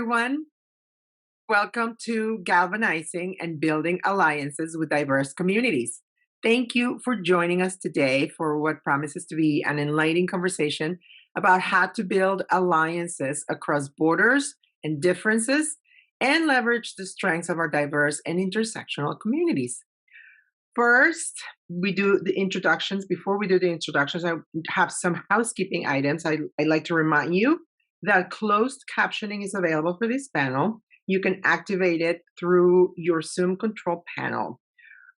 everyone. Welcome to Galvanizing and Building Alliances with Diverse Communities. Thank you for joining us today for what promises to be an enlightening conversation about how to build alliances across borders and differences and leverage the strengths of our diverse and intersectional communities. First, we do the introductions. Before we do the introductions, I have some housekeeping items. I'd like to remind you that closed captioning is available for this panel. You can activate it through your Zoom control panel.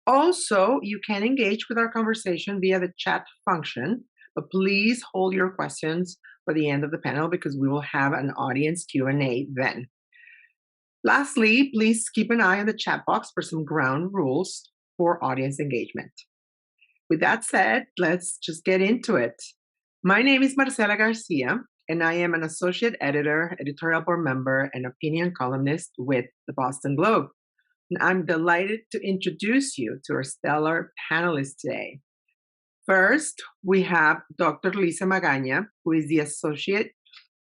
Also, you can engage with our conversation via the chat function, but please hold your questions for the end of the panel because we will have an audience Q&A then. Lastly, please keep an eye on the chat box for some ground rules for audience engagement. With that said, let's just get into it. My name is Marcela Garcia, and I am an associate editor, editorial board member, and opinion columnist with the Boston Globe. And I'm delighted to introduce you to our stellar panelists today. First, we have Dr. Lisa Magaña, who is the Associate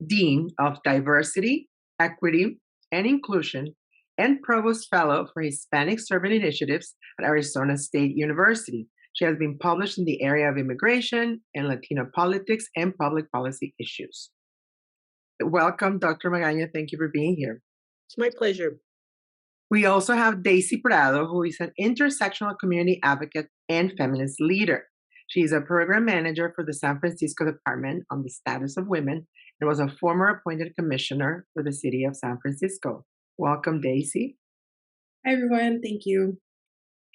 Dean of Diversity, Equity, and Inclusion, and Provost Fellow for Hispanic Servant Initiatives at Arizona State University. She has been published in the area of immigration and Latino politics and public policy issues. Welcome, Dr. Magaña. Thank you for being here. It's my pleasure. We also have Daisy Prado, who is an intersectional community advocate and feminist leader. She is a program manager for the San Francisco Department on the Status of Women and was a former appointed commissioner for the city of San Francisco. Welcome, Daisy. Hi, everyone. Thank you.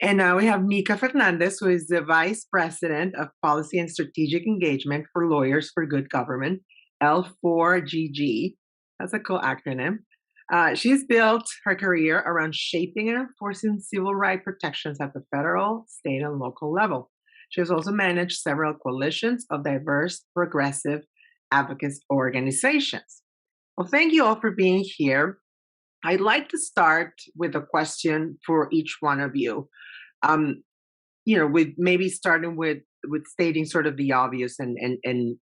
And now we have Mika Fernandez, who is the Vice President of Policy and Strategic Engagement for Lawyers for Good Government, L4GG. That's a cool acronym. She's built her career around shaping and enforcing civil rights protections at the federal, state, and local level. She has also managed several coalitions of diverse, progressive advocacy organizations. Well, thank you all for being here. I'd like to start with a question for each one of you. With maybe starting with stating sort of the obvious and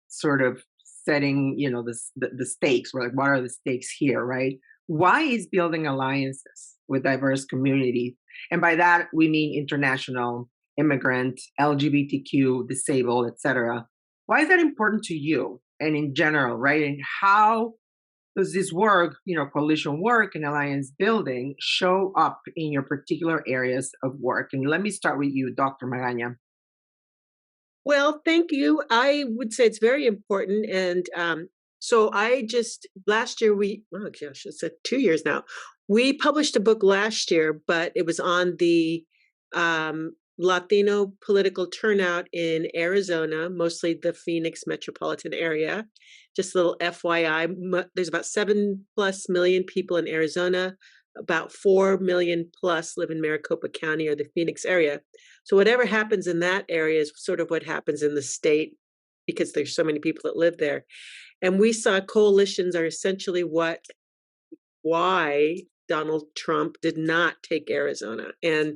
sort of setting, the stakes. We're like, what are the stakes here, right? Why is building alliances with diverse communities? And by that, we mean international, immigrant, LGBTQ, disabled, etc. Why is that important to you and in general, right? And how does this work, coalition work and alliance building show up in your particular areas of work? And let me start with you, Dr. Magaña. Well, thank you. I would say it's very important. And so last year, it's 2 years now. We published a book last year, but it was on the Latino political turnout in Arizona, mostly the Phoenix metropolitan area. Just a little FYI, there's about 7+ million people in Arizona, about 4 million plus live in Maricopa County or the Phoenix area. So whatever happens in that area is sort of what happens in the state because there's so many people that live there. And we saw coalitions are essentially why Donald Trump did not take Arizona. And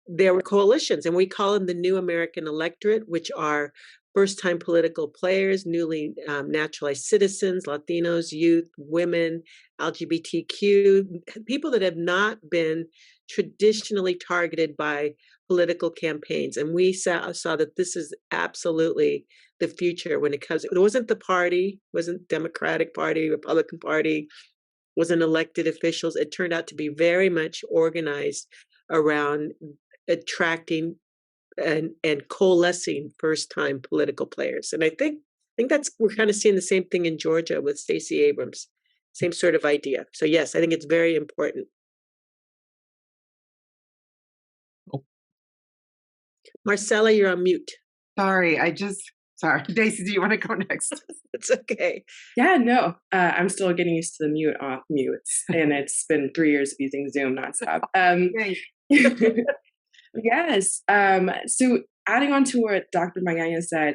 there were coalitions, and we call them the New American Electorate, which are first-time political players, newly naturalized citizens, Latinos, youth, women, LGBTQ, people that have not been traditionally targeted by political campaigns. And we saw that this is absolutely the future when it comes. It wasn't the party, wasn't Democratic Party, Republican Party, wasn't elected officials. It turned out to be very much organized around attracting and coalescing first-time political players. And I think we're kind of seeing the same thing in Georgia with Stacey Abrams, same sort of idea. So yes, I think it's very important. Oh. Marcela, you're on mute. Sorry. Daisy, do you want to go next? It's okay. Yeah, no, I'm still getting used to the mute off mutes, and it's been 3 years of using Zoom nonstop. Yes. So adding on to what Dr. Magaña said,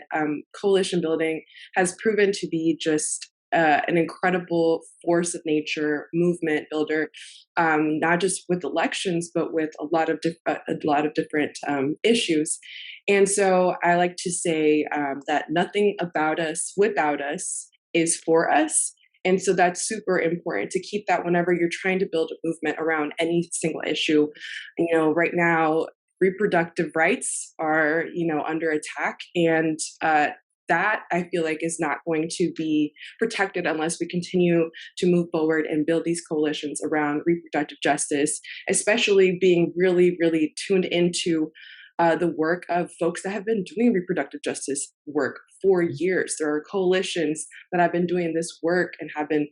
coalition building has proven to be just an incredible force of nature, movement builder, not just with elections, but with a lot of different issues. And so I like to say that nothing about us without us is for us. And so that's super important to keep that whenever you're trying to build a movement around any single issue. Right now, reproductive rights are, under attack. And that I feel like is not going to be protected unless we continue to move forward and build these coalitions around reproductive justice, especially being really, really tuned into the work of folks that have been doing reproductive justice work for years. There are coalitions that have been doing this work and have been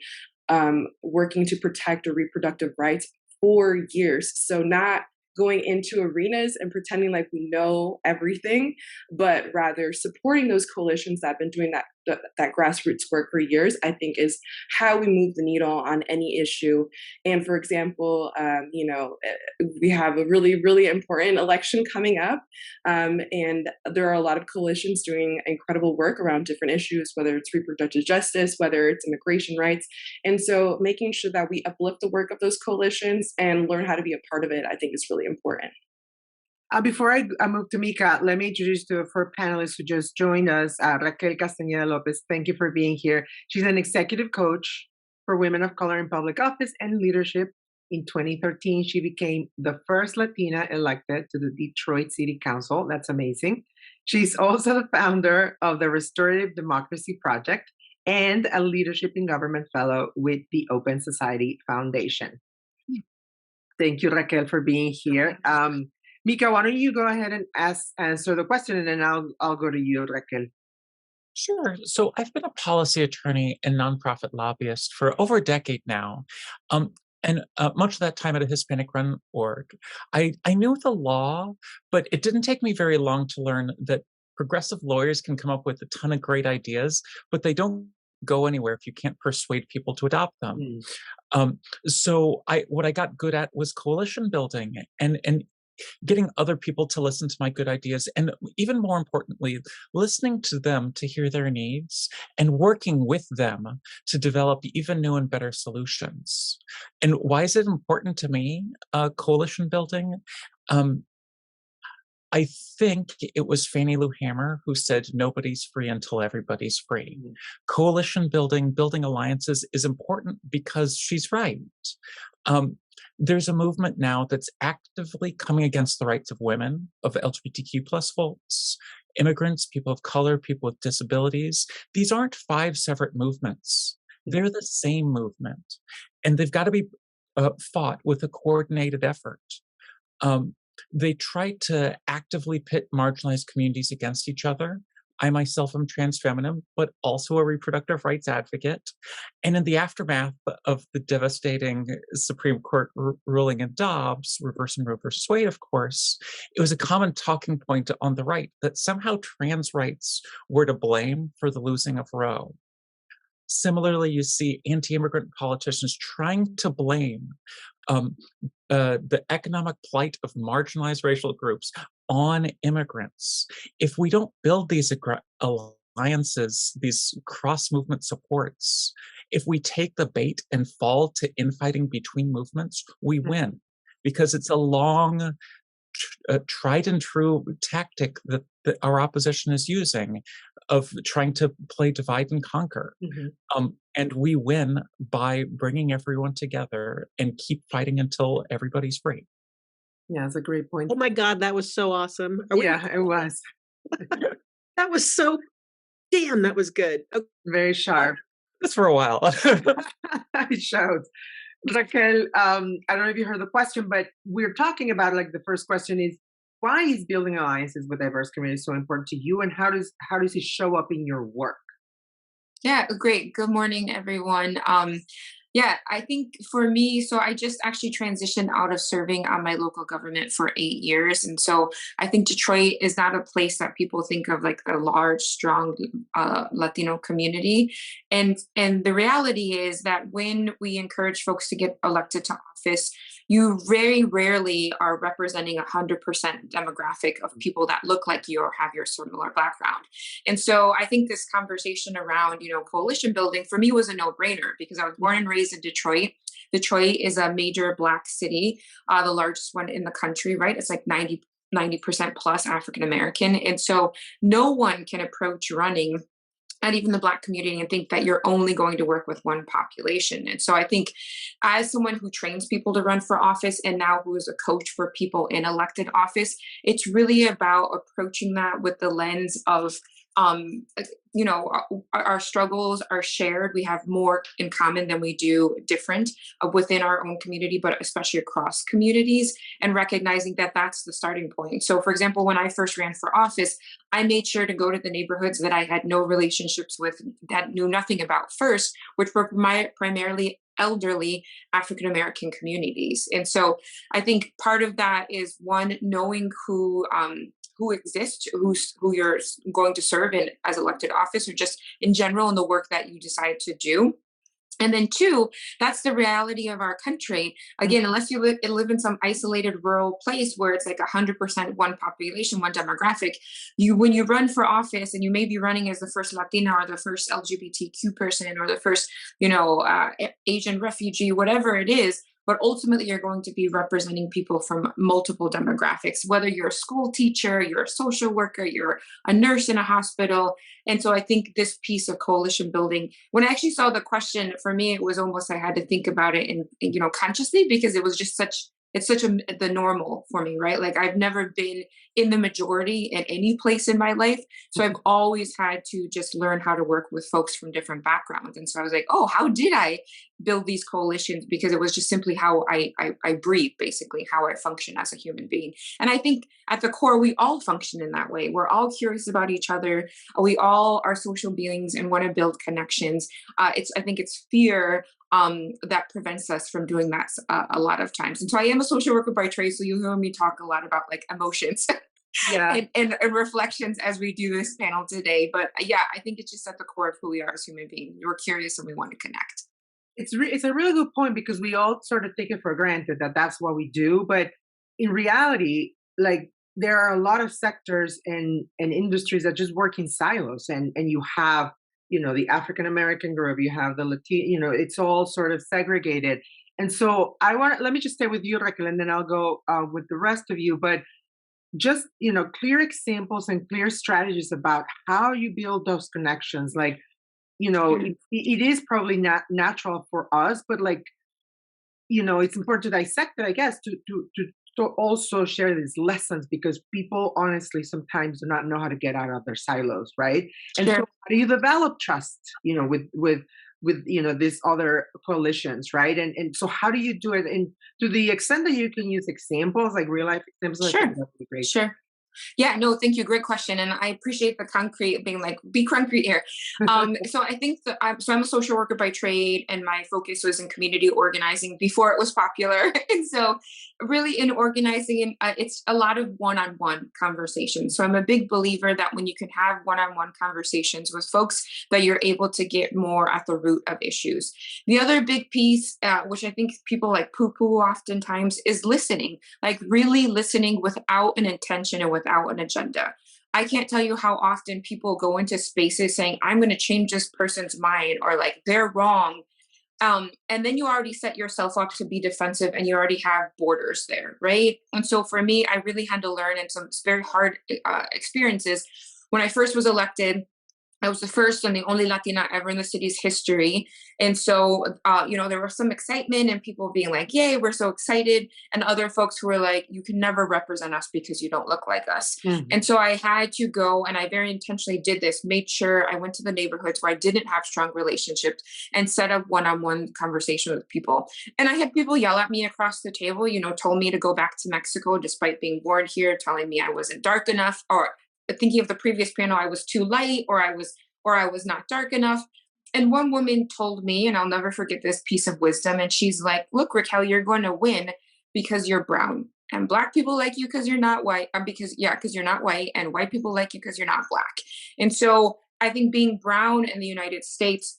working to protect our reproductive rights for years. So not going into arenas and pretending like we know everything, but rather supporting those coalitions that have been doing that grassroots work for years, I think is how we move the needle on any issue. And for example, we have a really, really important election coming up. And there are a lot of coalitions doing incredible work around different issues, whether it's reproductive justice, whether it's immigration rights. And so making sure that we uplift the work of those coalitions and learn how to be a part of it, I think is really important. Before I move to Mika, let me introduce the four panelists who just joined us. Raquel Castañeda-López, thank you for being here. She's an executive coach for women of color in public office and leadership. In 2013, she became the first Latina elected to the Detroit City Council. That's amazing. She's also the founder of the Restorative Democracy Project and a Leadership in Government Fellow with the Open Society Foundation. Thank you, Raquel, for being here. Mika, why don't you go ahead and answer the question, and then I'll go to you, Raquel. Sure. So I've been a policy attorney and nonprofit lobbyist for over a decade now. And much of that time at a Hispanic-run org. I knew the law, but it didn't take me very long to learn that progressive lawyers can come up with a ton of great ideas, but they don't go anywhere if you can't persuade people to adopt them. So what I got good at was coalition building and getting other people to listen to my good ideas, and even more importantly, listening to them to hear their needs and working with them to develop even new and better solutions. And why is it important to me, coalition building? I think it was Fannie Lou Hamer who said, nobody's free until everybody's free. Coalition building alliances is important because she's right. There's a movement now that's actively coming against the rights of women, of LGBTQ plus folks, immigrants, people of color, people with disabilities. These aren't 5 separate movements. They're the same movement, and they've got to be fought with a coordinated effort. They try to actively pit marginalized communities against each other. I myself am trans feminine, but also a reproductive rights advocate. And in the aftermath of the devastating Supreme Court ruling in Dobbs, reversing Roe versus Wade, of course, it was a common talking point on the right that somehow trans rights were to blame for the losing of Roe. Similarly, you see anti-immigrant politicians trying to blame the economic plight of marginalized racial groups on immigrants. If we don't build these alliances, these cross-movement supports, if we take the bait and fall to infighting between movements, we win, because it's a long, tried and true tactic that our opposition is using of trying to play divide and conquer. And we win by bringing everyone together and keep fighting until everybody's free. Yeah, that's a great point. Oh my God, that was so awesome. It was. That was so, damn, that was good. Okay. Very sharp. Just for a while. It showed. Raquel, I don't know if you heard the question, but we're talking about, like, the first question is, why is building alliances with diverse communities so important to you, and how does it show up in your work? Yeah, great. Good morning, everyone. Yeah, I think for me, so I just actually transitioned out of serving on my local government for 8 years. And so I think Detroit is not a place that people think of like a large, strong Latino community. And the reality is that when we encourage folks to get elected to office, you very rarely are representing 100% demographic of people that look like you or have your similar background. And so I think this conversation around, coalition building for me was a no-brainer because I was born and raised in Detroit. Detroit is a major Black city, the largest one in the country, right? It's like 90% plus African American. And so no one can approach running and even the Black community, and think that you're only going to work with one population. And so I think, as someone who trains people to run for office and now who is a coach for people in elected office, it's really about approaching that with the lens of, our struggles are shared. We have more in common than we do different within our own community, but especially across communities, and recognizing that that's the starting point. So, for example, when I first ran for office, I made sure to go to the neighborhoods that I had no relationships with, that knew nothing about first, which were primarily elderly African American communities. And so I think part of that is, one, knowing who exists, who you're going to serve in as elected office, or just in general in the work that you decide to do. And then two, that's the reality of our country. Again, unless you live in some isolated rural place where it's like 100% one population, one demographic, when you run for office, and you may be running as the first Latina or the first LGBTQ person or the first, Asian refugee, whatever it is, but ultimately you're going to be representing people from multiple demographics, whether you're a school teacher, you're a social worker, you're a nurse in a hospital. And so I think this piece of coalition building, when I actually saw the question, for me, it was almost, I had to think about it consciously, because it was just the normal for me, right? Like, I've never been in the majority in any place in my life. So I've always had to just learn how to work with folks from different backgrounds. And so I was like, oh, how did I build these coalitions? Because it was just simply how I breathe, basically, how I function as a human being. And I think at the core, we all function in that way. We're all curious about each other. We all are social beings and want to build connections. I think it's fear that prevents us from doing that a lot of times. And so I am a social worker by trade, so you hear me talk a lot about like emotions and reflections as we do this panel today. But I think it's just at the core of who we are as human beings. We're curious and we want to connect. It's a really good point, because we all sort of take it for granted that that's what we do. But in reality, like, there are a lot of sectors and industries that just work in silos, and you have, the African American group, you have the Latino, it's all sort of segregated. And so let me just stay with you, Raquel, and then I'll go with the rest of you. But just, clear examples and clear strategies about how you build those connections. Like, it is probably not natural for us, but like, it's important to dissect it, I guess, to also share these lessons, because people honestly sometimes do not know how to get out of their silos, right? And so how do you develop trust, with these other coalitions, right? And so how do you do it? And to the extent that you can use examples, like real life examples, Sure. I think that would be great. Sure. Yeah, no, thank you. Great question. And I appreciate the concrete being like, be concrete here. So I think that I'm a social worker by trade, and my focus was in community organizing before it was popular. And so really in organizing, it's a lot of one-on-one conversations. So I'm a big believer that when you can have one-on-one conversations with folks, that you're able to get more at the root of issues. The other big piece, which I think people like poo-poo oftentimes, is listening, like really listening without an intention and without an agenda. I can't tell you how often people go into spaces saying, I'm going to change this person's mind, or like they're wrong. And then you already set yourself up to be defensive, and you already have borders there, right? And so for me, I really had to learn in some very hard experiences. When I first was elected, I was the first and the only Latina ever in the city's history. And so, there was some excitement and people being like, yay, we're so excited. And other folks who were like, you can never represent us because you don't look like us. Mm-hmm. And so I had to go, and I very intentionally did this, made sure I went to the neighborhoods where I didn't have strong relationships and set up one-on-one conversation with people. And I had people yell at me across the table, told me to go back to Mexico despite being born here, telling me I wasn't dark enough, or thinking of the previous panel, I was too light, or I was not dark enough. And one woman told me, and I'll never forget this piece of wisdom, and she's like, look, Raquel, you're going to win because you're brown, and Black people like you because you're not white, because you're not white, and white people like you because you're not Black. And so I think being brown in the United States,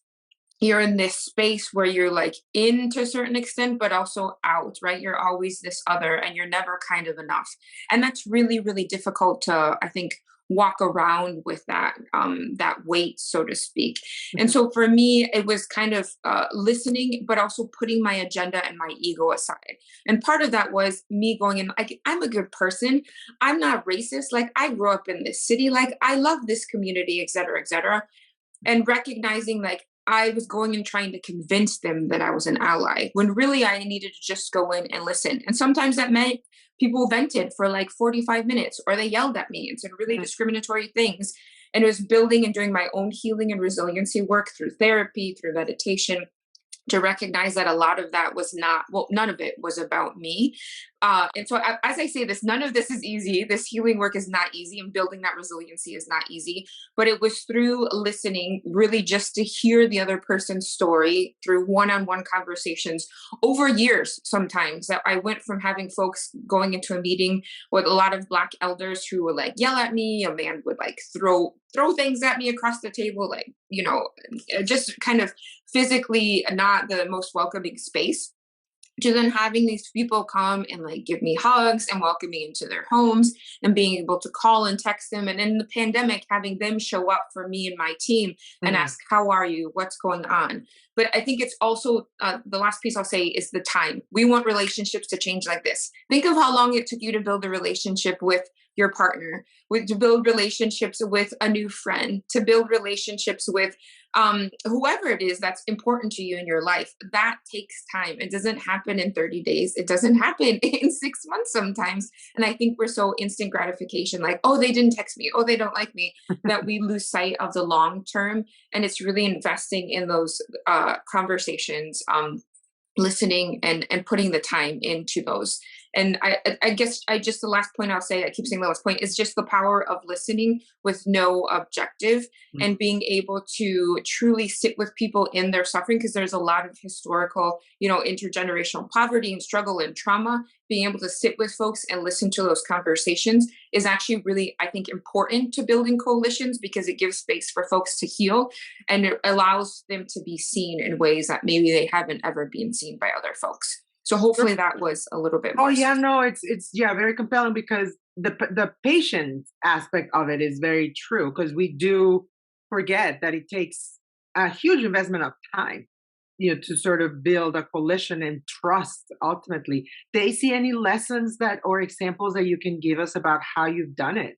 you're in this space where you're like in to a certain extent, but also out, right? You're always this other, and you're never kind of enough. And that's really, really difficult to, I think, walk around with that weight, so to speak. Mm-hmm. And so for me, it was kind of listening, but also putting my agenda and my ego aside. And part of that was me going in, like, I'm a good person. I'm not racist. Like, I grew up in this city. Like, I love this community, et cetera, et cetera. and recognizing like I was going and trying to convince them that I was an ally when really I needed to just go in and listen. And sometimes that meant people vented for like 45 minutes or they yelled at me and said really discriminatory things. And it was building and doing my own healing and resiliency work through therapy, through meditation, to recognize that a lot of that was not, well, none of it was about me. And so as I say this, none of this is easy. This healing work is not easy, and building that resiliency is not easy, but it was through listening, really just to hear the other person's story through one-on-one conversations over years. Sometimes that I went from having folks going into a meeting with a lot of Black elders who would like yell at me, a man would like throw things at me across the table, like, just kind of physically not the most welcoming space, to then having these people come and like give me hugs and welcome me into their homes and being able to call and text them. And in the pandemic, having them show up for me and my team and ask, how are you? What's going on? But I think it's also the last piece I'll say is the time. We want relationships to change like this. Think of how long it took you to build a relationship with your partner, to build relationships with a new friend, to build relationships with whoever it is that's important to you in your life. That takes time. It doesn't happen in 30 days. It doesn't happen in 6 months sometimes. And I think we're so instant gratification, like, oh, they didn't text me, oh, they don't like me, that we lose sight of the long term. And it's really investing in those conversations, listening and putting the time into those. And I guess the last point I'll say, I keep saying the last point, is just the power of listening with no objective and being able to truly sit with people in their suffering, because there's a lot of historical, intergenerational poverty and struggle and trauma. Being able to sit with folks and listen to those conversations is actually really, I think, important to building coalitions, because it gives space for folks to heal and it allows them to be seen in ways that maybe they haven't ever been seen by other folks. So hopefully that was a little bit more. Oh yeah, no, it's very compelling, because the patient aspect of it is very true, because we do forget that it takes a huge investment of time, to sort of build a coalition and trust ultimately. Daisy, any lessons or examples that you can give us about how you've done it?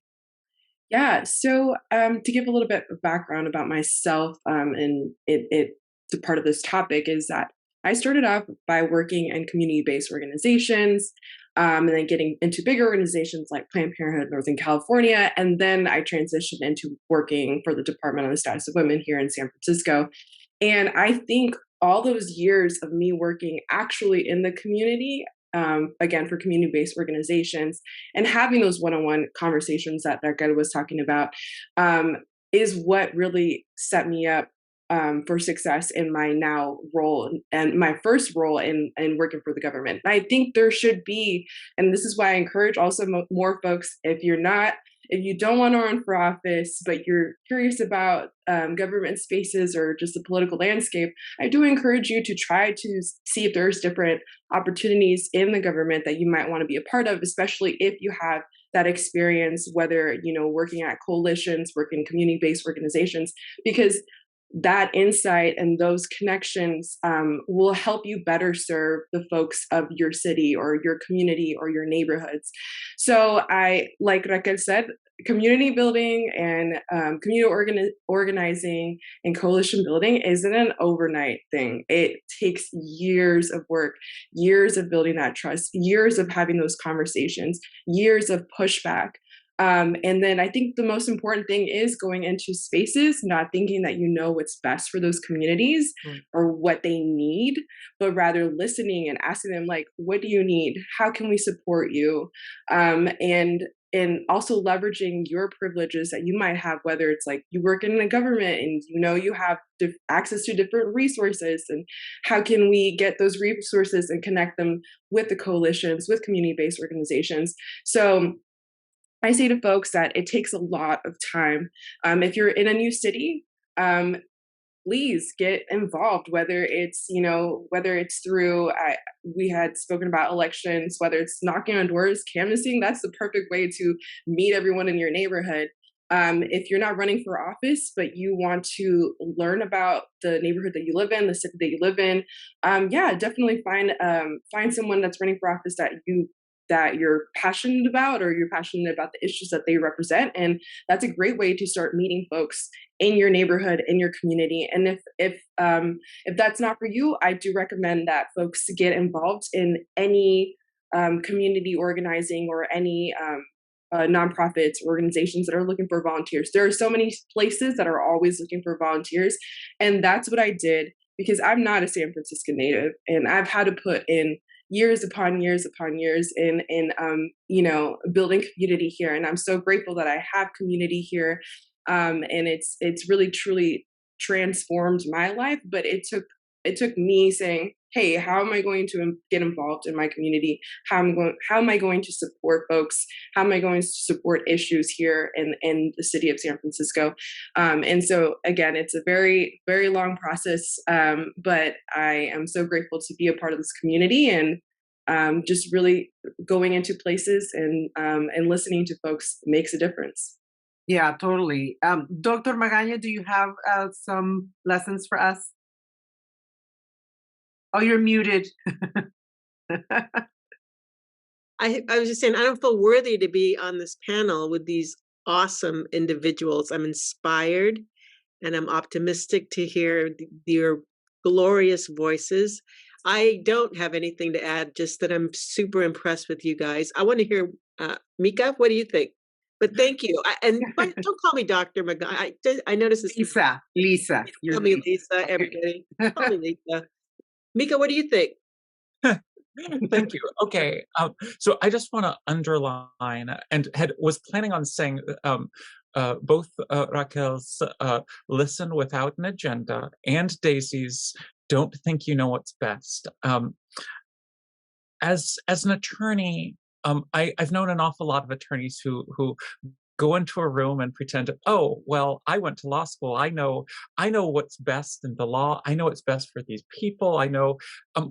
Yeah, so to give a little bit of background about myself, and it's a part of this topic, is that I started off by working in community-based organizations, and then getting into bigger organizations like Planned Parenthood Northern California. And then I transitioned into working for the Department on the Status of Women here in San Francisco. And I think all those years of me working actually in the community, again, for community-based organizations, and having those one-on-one conversations that Raquel was talking about, is what really set me up for success in my now role and my first role in working for the government. And I think there should be, and this is why I encourage also more folks, if you don't want to run for office, but you're curious about government spaces or just the political landscape, I do encourage you to try to see if there's different opportunities in the government that you might want to be a part of, especially if you have that experience, whether, working at coalitions, working in community-based organizations, because that insight and those connections will help you better serve the folks of your city or your community or your neighborhoods. So like Raquel said, community building and community organizing and coalition building isn't an overnight thing. It takes years of work, years of building that trust, years of having those conversations, years of pushback. And then I think the most important thing is going into spaces, not thinking that you know what's best for those communities or what they need, but rather listening and asking them, like, what do you need? How can we support you? And also leveraging your privileges that you might have, whether it's like you work in the government and you have access to different resources, and how can we get those resources and connect them with the coalitions, with community-based organizations. So I say to folks that it takes a lot of time. If you're in a new city, please get involved, whether it's through, we had spoken about elections, whether it's knocking on doors, canvassing, that's the perfect way to meet everyone in your neighborhood. If you're not running for office, but you want to learn about the neighborhood that you live in, the city that you live in, definitely find someone that's running for office that you that you're passionate about, or you're passionate about the issues that they represent. And that's a great way to start meeting folks in your neighborhood, in your community. And if that's not for you, I do recommend that folks get involved in any community organizing, or any nonprofits, organizations that are looking for volunteers. There are so many places that are always looking for volunteers. And that's what I did, because I'm not a San Francisco native, and I've had to put in years upon years upon years in building community here. And I'm so grateful that I have community here. And it's really truly transformed my life. But it took me saying, hey, how am I going to get involved in my community? How am I going to support folks? How am I going to support issues here in the city of San Francisco? And so again, it's a very, very long process, but I am so grateful to be a part of this community, and just really going into places and listening to folks makes a difference. Yeah, totally. Dr. Magaña, do you have some lessons for us? Oh, you're muted. I was just saying, I don't feel worthy to be on this panel with these awesome individuals. I'm inspired, and I'm optimistic to hear your glorious voices. I don't have anything to add, just that I'm super impressed with you guys. I want to hear, Mika, what do you think? But thank you. But don't call me Dr. Magaña. I noticed this. Lisa. Call me Lisa, everybody. Call me Lisa. Mika, what do you think? Thank you. Okay, so I just want to underline, and was planning on saying both Raquel's listen without an agenda, and Daisy's don't think you know what's best. As an attorney, I've known an awful lot of attorneys who go into a room and pretend, oh, well, I went to law school. I know what's best in the law. I know what's best for these people. I know,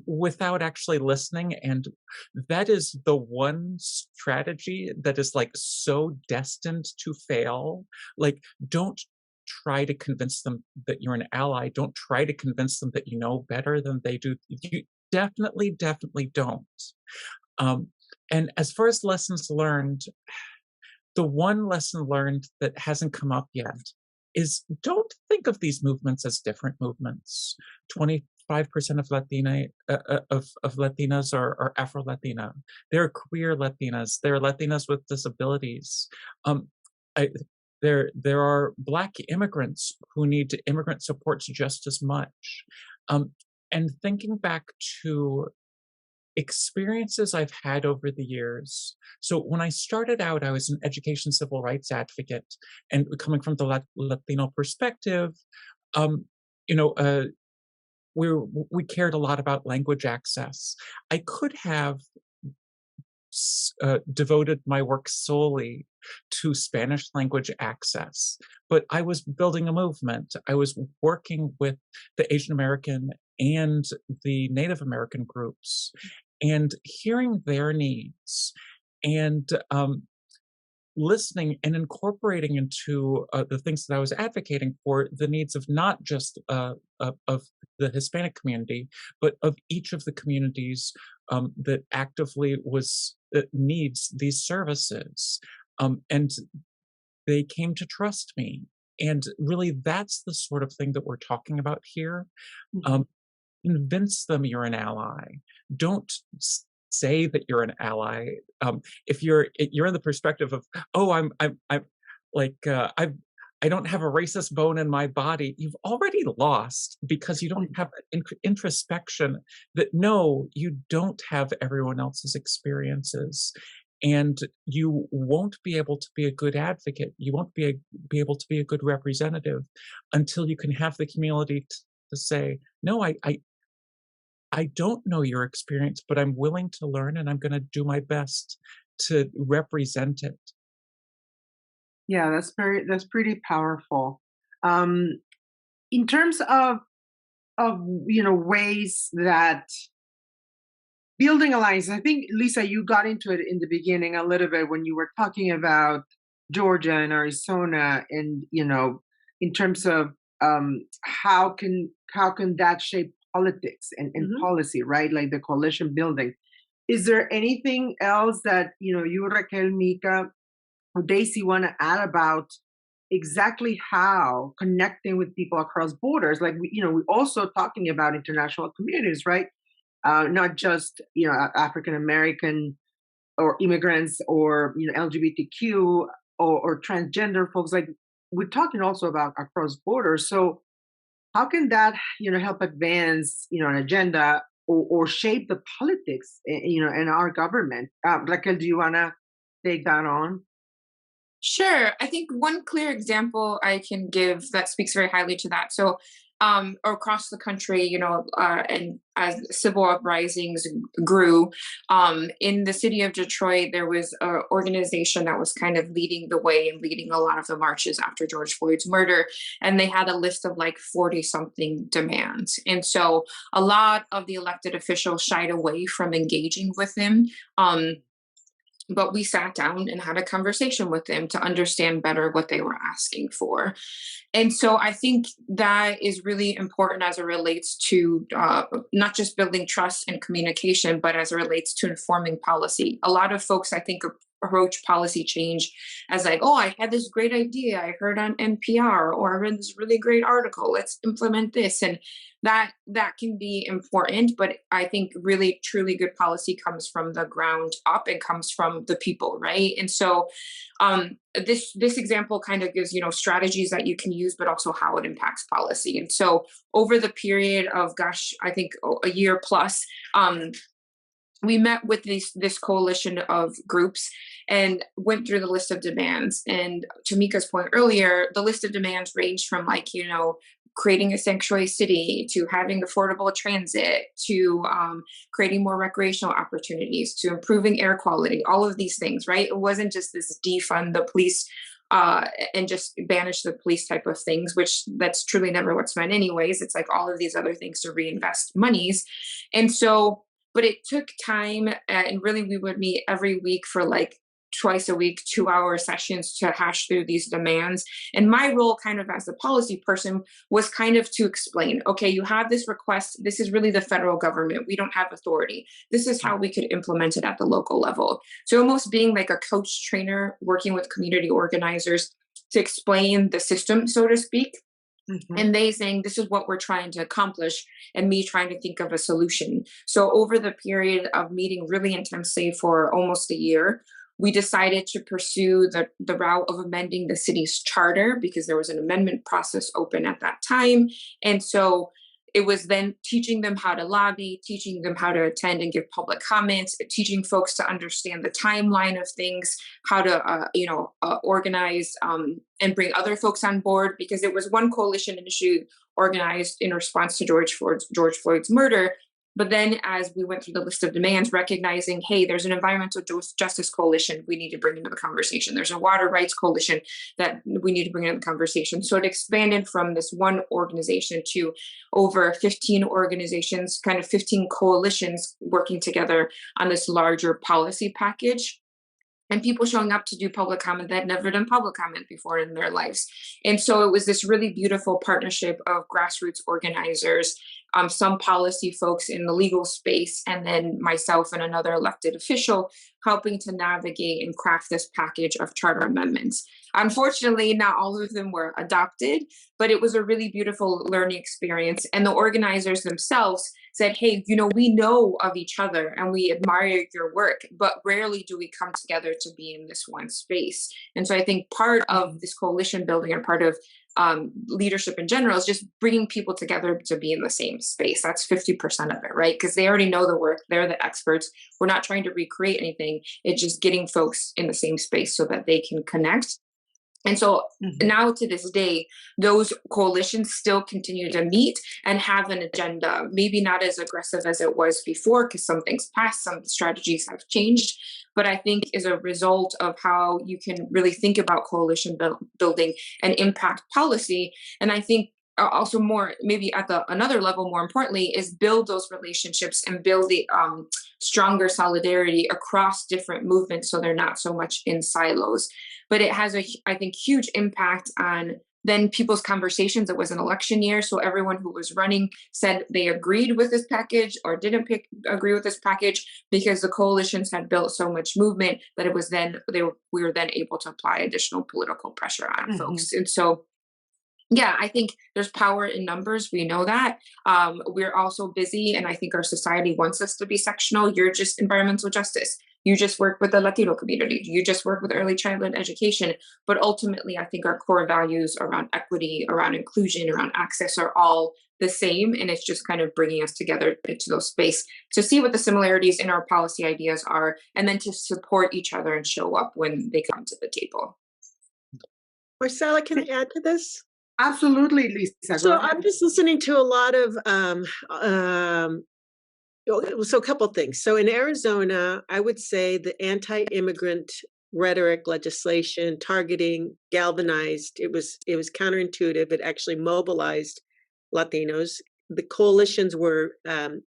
without actually listening. And that is the one strategy that is like so destined to fail. Like, don't try to convince them that you're an ally. Don't try to convince them that you know better than they do. You definitely don't. And as far as lessons learned, the one lesson learned that hasn't come up yet is, don't think of these movements as different movements. 25% of Latinas are Afro-Latina. They're queer Latinas. They're Latinas with disabilities. There are Black immigrants who need immigrant supports just as much. And thinking back to experiences I've had over the years. So when I started out, I was an education civil rights advocate, and coming from the Latino perspective, we cared a lot about language access. I could have devoted my work solely to Spanish language access, but I was building a movement. I was working with the Asian American and the Native American groups, and hearing their needs, and listening and incorporating into the things that I was advocating for, the needs of not just of the Hispanic community, but of each of the communities that actively needs these services. And they came to trust me. And really, that's the sort of thing that we're talking about here. Mm-hmm. Convince them you're an ally. Don't say that you're an ally. If you're in the perspective of, oh, I'm like I don't have a racist bone in my body, you've already lost, because you don't have introspection that, no, you don't have everyone else's experiences, and you won't be able to be a good advocate. You won't be able to be a good representative until you can have the community to say, no, I don't know your experience, but I'm willing to learn, and I'm going to do my best to represent it. Yeah, that's pretty powerful. In terms of ways that building alliances, I think, Lisa, you got into it in the beginning a little bit when you were talking about Georgia and Arizona, and in terms of how can that shape politics and mm-hmm. policy, right? Like the coalition building. Is there anything else that, you, Raquel, Mika, or Daisy want to add about exactly how connecting with people across borders? Like, we're also talking about international communities, right? Not just, African American or immigrants or, LGBTQ or transgender folks. Like, we're talking also about across borders. So how can that, help advance, an agenda or shape the politics, in our government? Raquel, do you want to take that on? Sure. I think one clear example I can give that speaks very highly to that. So, across the country, and as civil uprisings grew, in the city of Detroit, there was an organization that was kind of leading the way and leading a lot of the marches after George Floyd's murder. And they had a list of like 40 something demands. And so a lot of the elected officials shied away from engaging with them. But we sat down and had a conversation with them to understand better what they were asking for. And so I think that is really important as it relates to not just building trust and communication, but as it relates to informing policy. A lot of folks, I think, approach policy change as like, oh, I had this great idea I heard on NPR, or I read this really great article, let's implement this. And that can be important, but I think really truly good policy comes from the ground up and comes from the people, right? And so this example kind of gives strategies that you can use, but also how it impacts policy. And so over the period of I think a year plus, we met with this coalition of groups and went through the list of demands. And to Mika's point earlier, the list of demands ranged from like, creating a sanctuary city to having affordable transit to creating more recreational opportunities to improving air quality, all of these things, right? It wasn't just this defund the police and just banish the police type of things, which that's truly never what's meant anyways. It's like all of these other things to reinvest monies. And so, but it took time, and really we would meet every week for like twice a week, 2-hour sessions to hash through these demands. And my role kind of as the policy person was kind of to explain, okay, you have this request. This is really the federal government. We don't have authority. This is how we could implement it at the local level. So almost being like a coach trainer, working with community organizers to explain the system, so to speak. Mm-hmm. And they saying, this is what we're trying to accomplish, and me trying to think of a solution. So over the period of meeting really intensely for almost a year, we decided to pursue the route of amending the city's charter because there was an amendment process open at that time. And so it was then teaching them how to lobby, teaching them how to attend and give public comments, teaching folks to understand the timeline of things, how to, organize and bring other folks on board, because it was one coalition initially organized in response to George Floyd's murder. But then as we went through the list of demands, recognizing, hey, there's an environmental justice coalition we need to bring into the conversation. There's a water rights coalition that we need to bring into the conversation. So it expanded from this one organization to over 15 organizations, kind of 15 coalitions working together on this larger policy package. And people showing up to do public comment that had never done public comment before in their lives. And so it was this really beautiful partnership of grassroots organizers, some policy folks in the legal space, and then myself and another elected official helping to navigate and craft this package of charter amendments. Unfortunately, not all of them were adopted, but it was a really beautiful learning experience. And the organizers themselves said, hey, we know of each other and we admire your work, but rarely do we come together to be in this one space. And so I think part of this coalition building and part of leadership in general is just bringing people together to be in the same space. That's 50% of it, right? Because they already know the work. They're the experts. We're not trying to recreate anything. It's just getting folks in the same space so that they can connect. And so now to this day, those coalitions still continue to meet and have an agenda, maybe not as aggressive as it was before, because some things passed, some strategies have changed. But I think is a result of how you can really think about coalition building and impact policy. And I think also more, maybe at another level, more importantly, is build those relationships and build the stronger solidarity across different movements so they're not so much in silos. But it has I think, huge impact on then people's conversations, it was an election year, so everyone who was running said they agreed with this package or didn't agree with this package, because the coalitions had built so much movement that it was then we were then able to apply additional political pressure on folks. And so yeah, I think there's power in numbers. We know that. We're also busy, and I think our society wants us to be sectional. You're just environmental justice. You just work with the Latino community. You just work with early childhood education. But ultimately, I think our core values around equity, around inclusion, around access are all the same. And it's just kind of bringing us together into those space to see what the similarities in our policy ideas are, and then to support each other and show up when they come to the table. Marcela, can I add to this? Absolutely, Lisa. So I'm just listening to a lot of so a couple things. So in Arizona, I would say the anti-immigrant rhetoric, legislation, targeting, galvanized. It was counterintuitive. It actually mobilized Latinos. The coalitions were,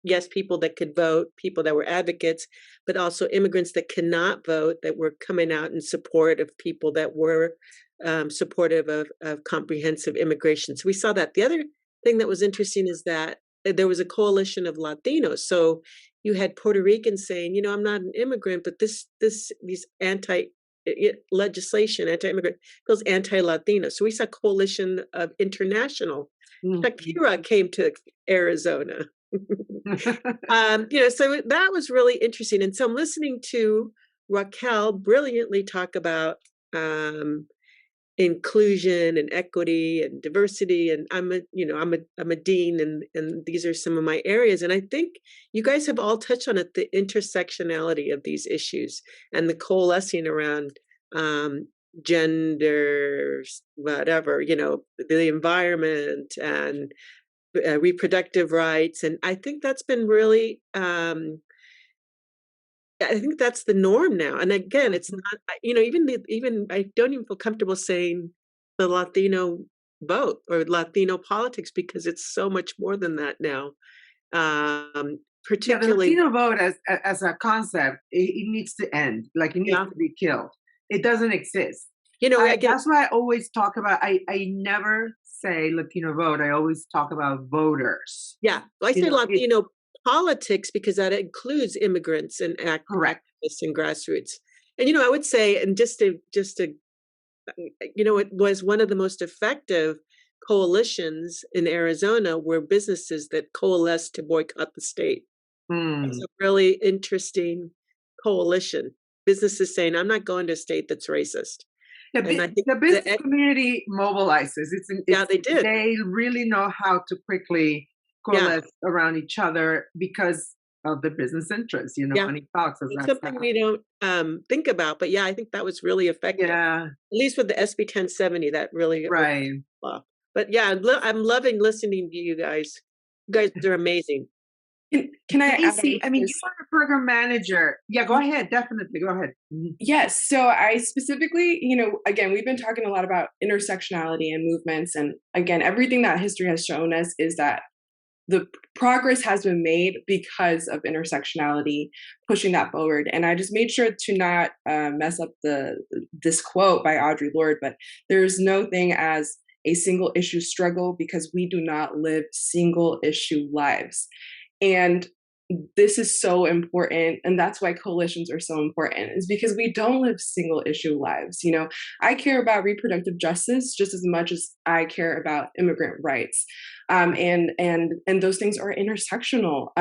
yes, people that could vote, people that were advocates, but also immigrants that cannot vote, that were coming out in support of people that were supportive of comprehensive immigration. So we saw that. The other thing that was interesting is that there was a coalition of Latinos. So you had Puerto Ricans saying, I'm not an immigrant, but these anti-immigrant feels anti-Latino. So we saw a coalition of international. Shakira came to Arizona. So that was really interesting. And so I'm listening to Raquel brilliantly talk about inclusion and equity and diversity, and I'm a dean, and these are some of my areas, and I think you guys have all touched on it, the intersectionality of these issues and the coalescing around gender, whatever, the environment and reproductive rights, and I think that's been really I think that's the norm now. And again, it's not, even I don't even feel comfortable saying the Latino vote or Latino politics, because it's so much more than that now. Particularly, the Latino vote as a concept, it needs to end. Like, it needs to be killed. It doesn't exist. That's why I always talk about. I never say Latino vote. I always talk about voters. Yeah, I say Latino politics because that includes immigrants and activists and grassroots. And I would say, and just to it was one of the most effective coalitions in Arizona were businesses that coalesced to boycott the state. It's a really interesting coalition. Businesses saying, "I'm not going to a state that's racist." The business community mobilizes. They did. They really know how to quickly coalesce around each other because of the business interests, money talks. It's something we don't think about, but I think that was really effective. Yeah, at least with the SB 1070, that really right. But I'm loving listening to you guys. You guys are amazing. Can I add you are a program manager. Yeah, go ahead. Definitely. Go ahead. Yes. So I specifically, again, we've been talking a lot about intersectionality and movements. And again, everything that history has shown us is that the progress has been made because of intersectionality, pushing that forward. And I just made sure to not mess up this quote by Audre Lorde, but there's no thing as a single issue struggle because we do not live single issue lives. And this is so important. And that's why coalitions are so important, is because we don't live single issue lives. I care about reproductive justice just as much as I care about immigrant rights. And those things are intersectional.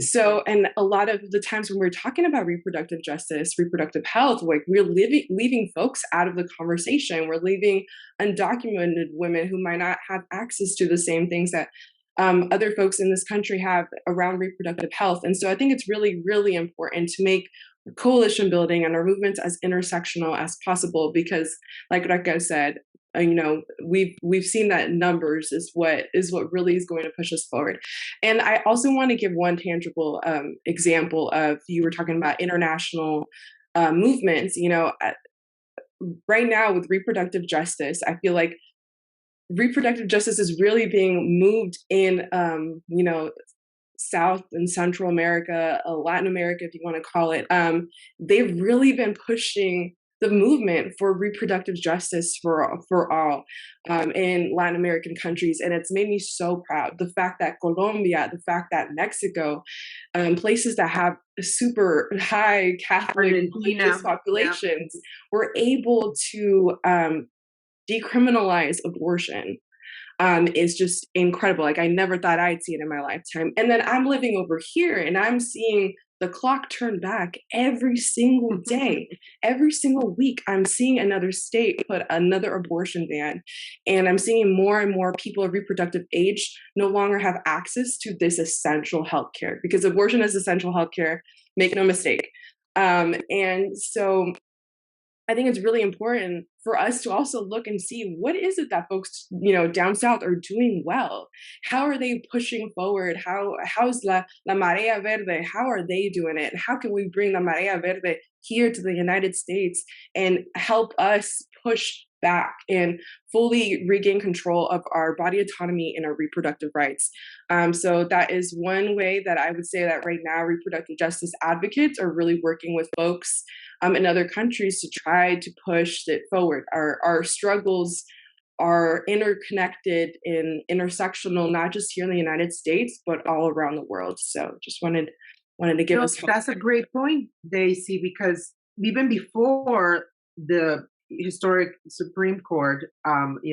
So, and a lot of the times when we're talking about reproductive justice, reproductive health, like we're leaving folks out of the conversation. We're leaving undocumented women who might not have access to the same things that other folks in this country have around reproductive health. And so I think it's really, really important to make coalition building and our movements as intersectional as possible, because like Raquel said, we've seen that numbers is what really is going to push us forward. And I also want to give one tangible example of, you were talking about international movements. Right now with reproductive justice, I feel like reproductive justice is really being moved in, South and Central America, Latin America, if you want to call it. They've really been pushing the movement for reproductive justice for all in Latin American countries, and it's made me so proud. The fact that Colombia, the fact that Mexico, places that have super high Catholic religious populations, were able to decriminalize abortion. Is just incredible. Like, I never thought I'd see it in my lifetime. And then I'm living over here and I'm seeing the clock turn back every single day. Every single week, I'm seeing another state put another abortion ban. And I'm seeing more and more people of reproductive age no longer have access to this essential healthcare, because abortion is essential healthcare, make no mistake. And so I think it's really important for us to also look and see what is it that folks, down south are doing well. How are they pushing forward? How's La Marea Verde? How are they doing it? How can we bring La Marea Verde here to the United States and help us push back and fully regain control of our body autonomy and our reproductive rights? So that is one way that I would say that right now reproductive justice advocates are really working with folks in other countries to try to push it forward. Our struggles are interconnected and intersectional, not just here in the United States, but all around the world. So just wanted to give us. That's a great point, Daisy, because even before the historic Supreme Court,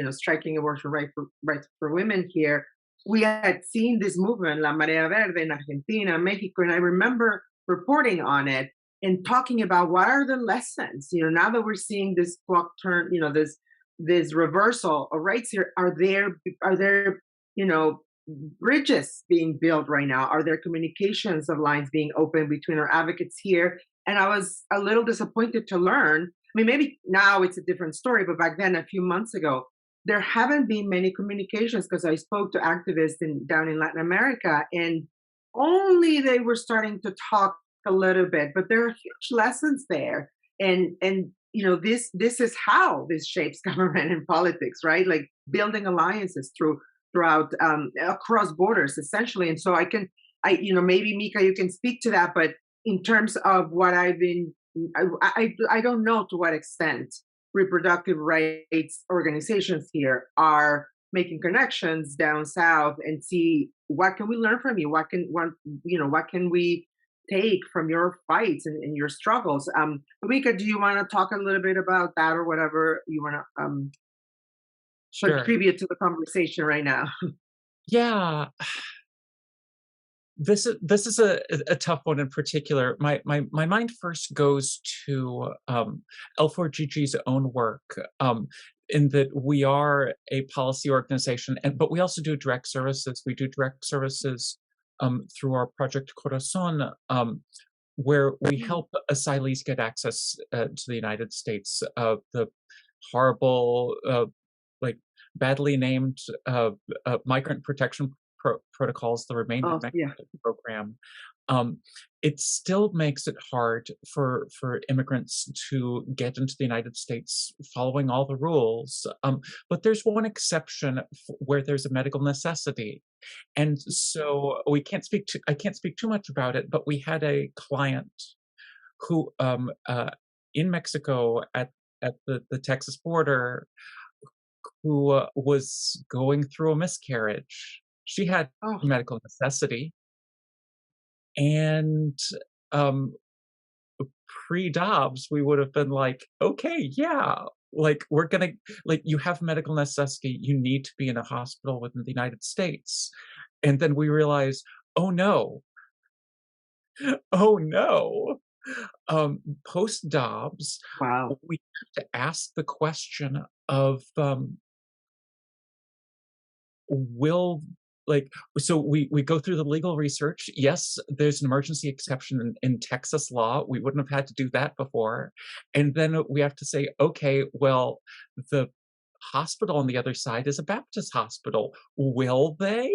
striking abortion rights for women here, we had seen this movement, La Marea Verde, in Argentina, Mexico, and I remember reporting on it and talking about what are the lessons. Now that we're seeing this clock turn, this reversal of rights here, are there bridges being built right now? Are there communications of lines being opened between our advocates here? And I was a little disappointed to learn. I mean, maybe now it's a different story, but back then, a few months ago, there haven't been many communications, because I spoke to activists down in Latin America, and only they were starting to talk a little bit, but there are huge lessons there. And this is how this shapes government and politics, right? Like building alliances throughout across borders, essentially. And so maybe Mika, you can speak to that, but in terms of what I don't know to what extent reproductive rights organizations here are making connections down south and see what can we learn from you, what can we take from your fights and your struggles. Mika, do you want to talk a little bit about that, or whatever you want to Sure. contribute to the conversation right now? Yeah. This is a tough one in particular. My mind first goes to L4GG's own work, in that we are a policy organization, but we also do direct services. We do direct services through our project Corazon, where we help asylees get access to the United States. The horrible, badly named migrant protection protocols, the Remain in Mexico program, it still makes it hard for immigrants to get into the United States following all the rules. But there's one exception where there's a medical necessity. And so I can't speak too much about it, but we had a client who in Mexico at the Texas border, who was going through a miscarriage. She had medical necessity, and pre-Dobbs, we would have been like, okay, yeah, we're gonna, you have medical necessity, you need to be in a hospital within the United States. And then we realized, oh no, post-Dobbs, we have to ask the question of so we go through the legal research. Yes, there's an emergency exception in Texas law. We wouldn't have had to do that before. And then we have to say, okay, well, the hospital on the other side is a Baptist hospital. Will they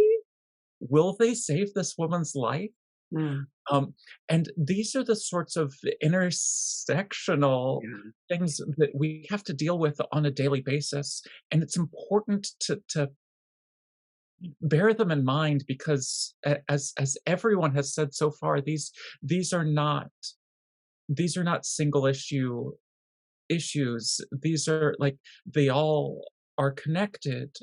save this woman's life? And these are the sorts of intersectional things that we have to deal with on a daily basis. And it's important to bear them in mind, because as everyone has said so far, these are not single issue issues. These are like, they all are connected.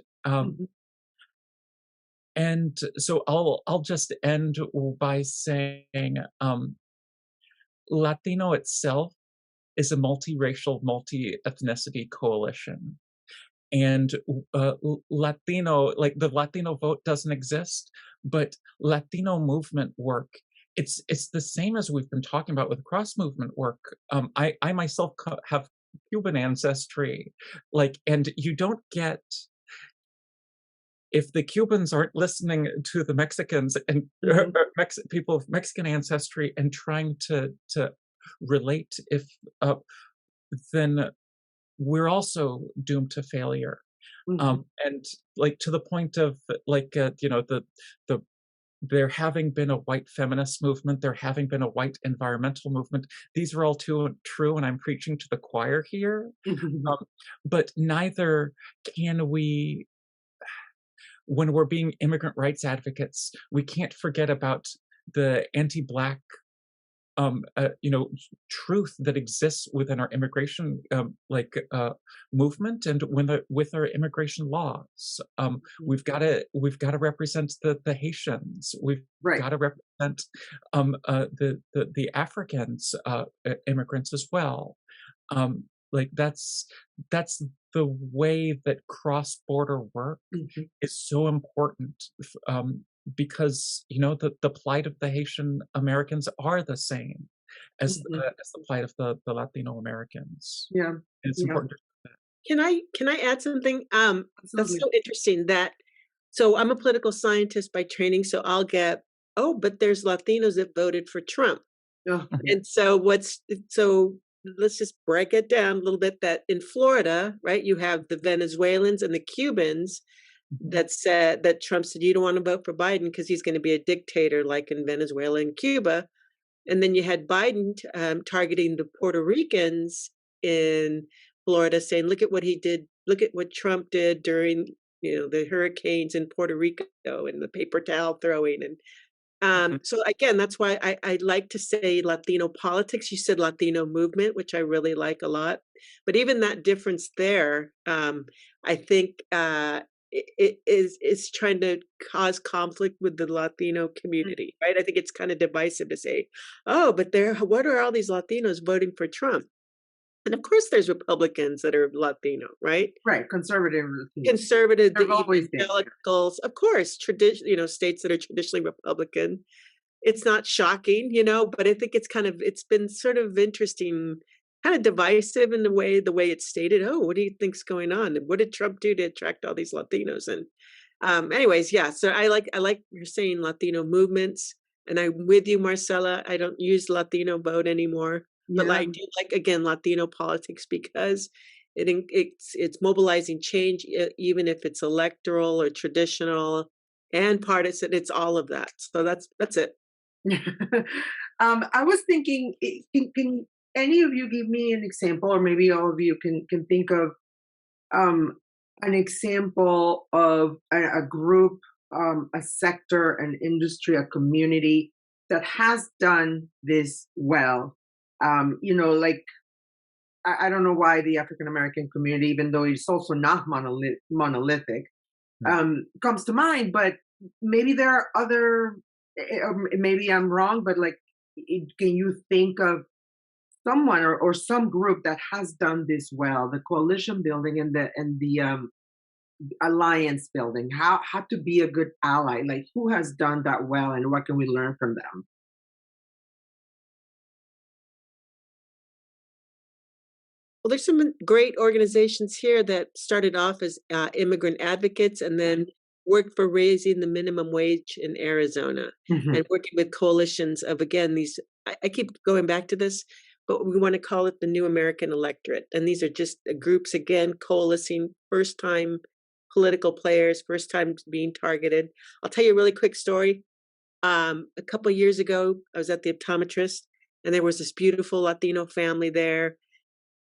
And so I'll just end by saying, Latino itself is a multiracial, multi-ethnicity coalition. And Latino, like the Latino vote doesn't exist, but Latino movement work, it's the same as we've been talking about with cross movement work. I myself have Cuban ancestry, like, and you don't get, if the Cubans aren't listening to the Mexicans and people of Mexican ancestry and trying to relate, if then we're also doomed to failure. And like, to the point of like, you know, the there having been a white feminist movement, there having been a white environmental movement, these are all true, and I'm preaching to the choir here. But neither can we, when we're being immigrant rights advocates, we can't forget about the anti-Black you know, truth that exists within our immigration movement, and with our immigration laws. We've got to represent the Haitians. We've got to represent the Africans immigrants as well. Like, that's the way that cross-border work is so important. Because, you know, the plight of the Haitian Americans are the same as the plight of the Latino Americans. Yeah, and it's important. Can I add something? That's so interesting. So I'm a political scientist by training, so I'll get, oh, but there's Latinos that voted for Trump, and so let's just break it down a little bit. That in Florida, right, you have the Venezuelans and the Cubans that said that Trump said, you don't want to vote for Biden because he's going to be a dictator like in Venezuela and Cuba. And then you had Biden targeting the Puerto Ricans in Florida, saying, look at what he did. Look at what Trump did during, you know, the hurricanes in Puerto Rico and the paper towel throwing. And so again, that's why I like to say Latino politics. You said Latino movement, which I really like a lot. But even that difference there, I think it is trying to cause conflict with the Latino community, right? I think it's kind of divisive to say, oh, but what are all these Latinos voting for Trump? And of course, there's Republicans that are Latino, right? Right, conservative. Conservative, the always been, evangelicals, of course, you know, states that are traditionally Republican. It's not shocking, you know, but I think it's been sort of interesting, kind of divisive in the way it's stated. Oh, what do you think's going on? What did Trump do to attract all these Latinos? And anyways, yeah. So I like you're saying Latino movements, and I'm with you, Marcela. I don't use Latino vote anymore, but I do like, again, Latino politics because it's mobilizing change, even if it's electoral or traditional and partisan. It's all of that. So that's it. I was thinking, can any of you give me an example, or maybe all of you can think of an example of a group, a sector, an industry, a community that has done this well? You know, like, I don't know why the African American community, even though it's also not monolithic, comes to mind, but maybe there are other, maybe I'm wrong, but like, can you think of someone or some group that has done this well, the coalition building and the alliance building, how to be a good ally, like who has done that well and what can we learn from them? Well, there's some great organizations here that started off as immigrant advocates and then worked for raising the minimum wage in Arizona and working with coalitions of, again, these, I keep going back to this, but we want to call it the New American Electorate. And these are just groups, again, coalescing, first-time political players, first time being targeted. I'll tell you a really quick story. A couple of years ago, I was at the optometrist and there was this beautiful Latino family there.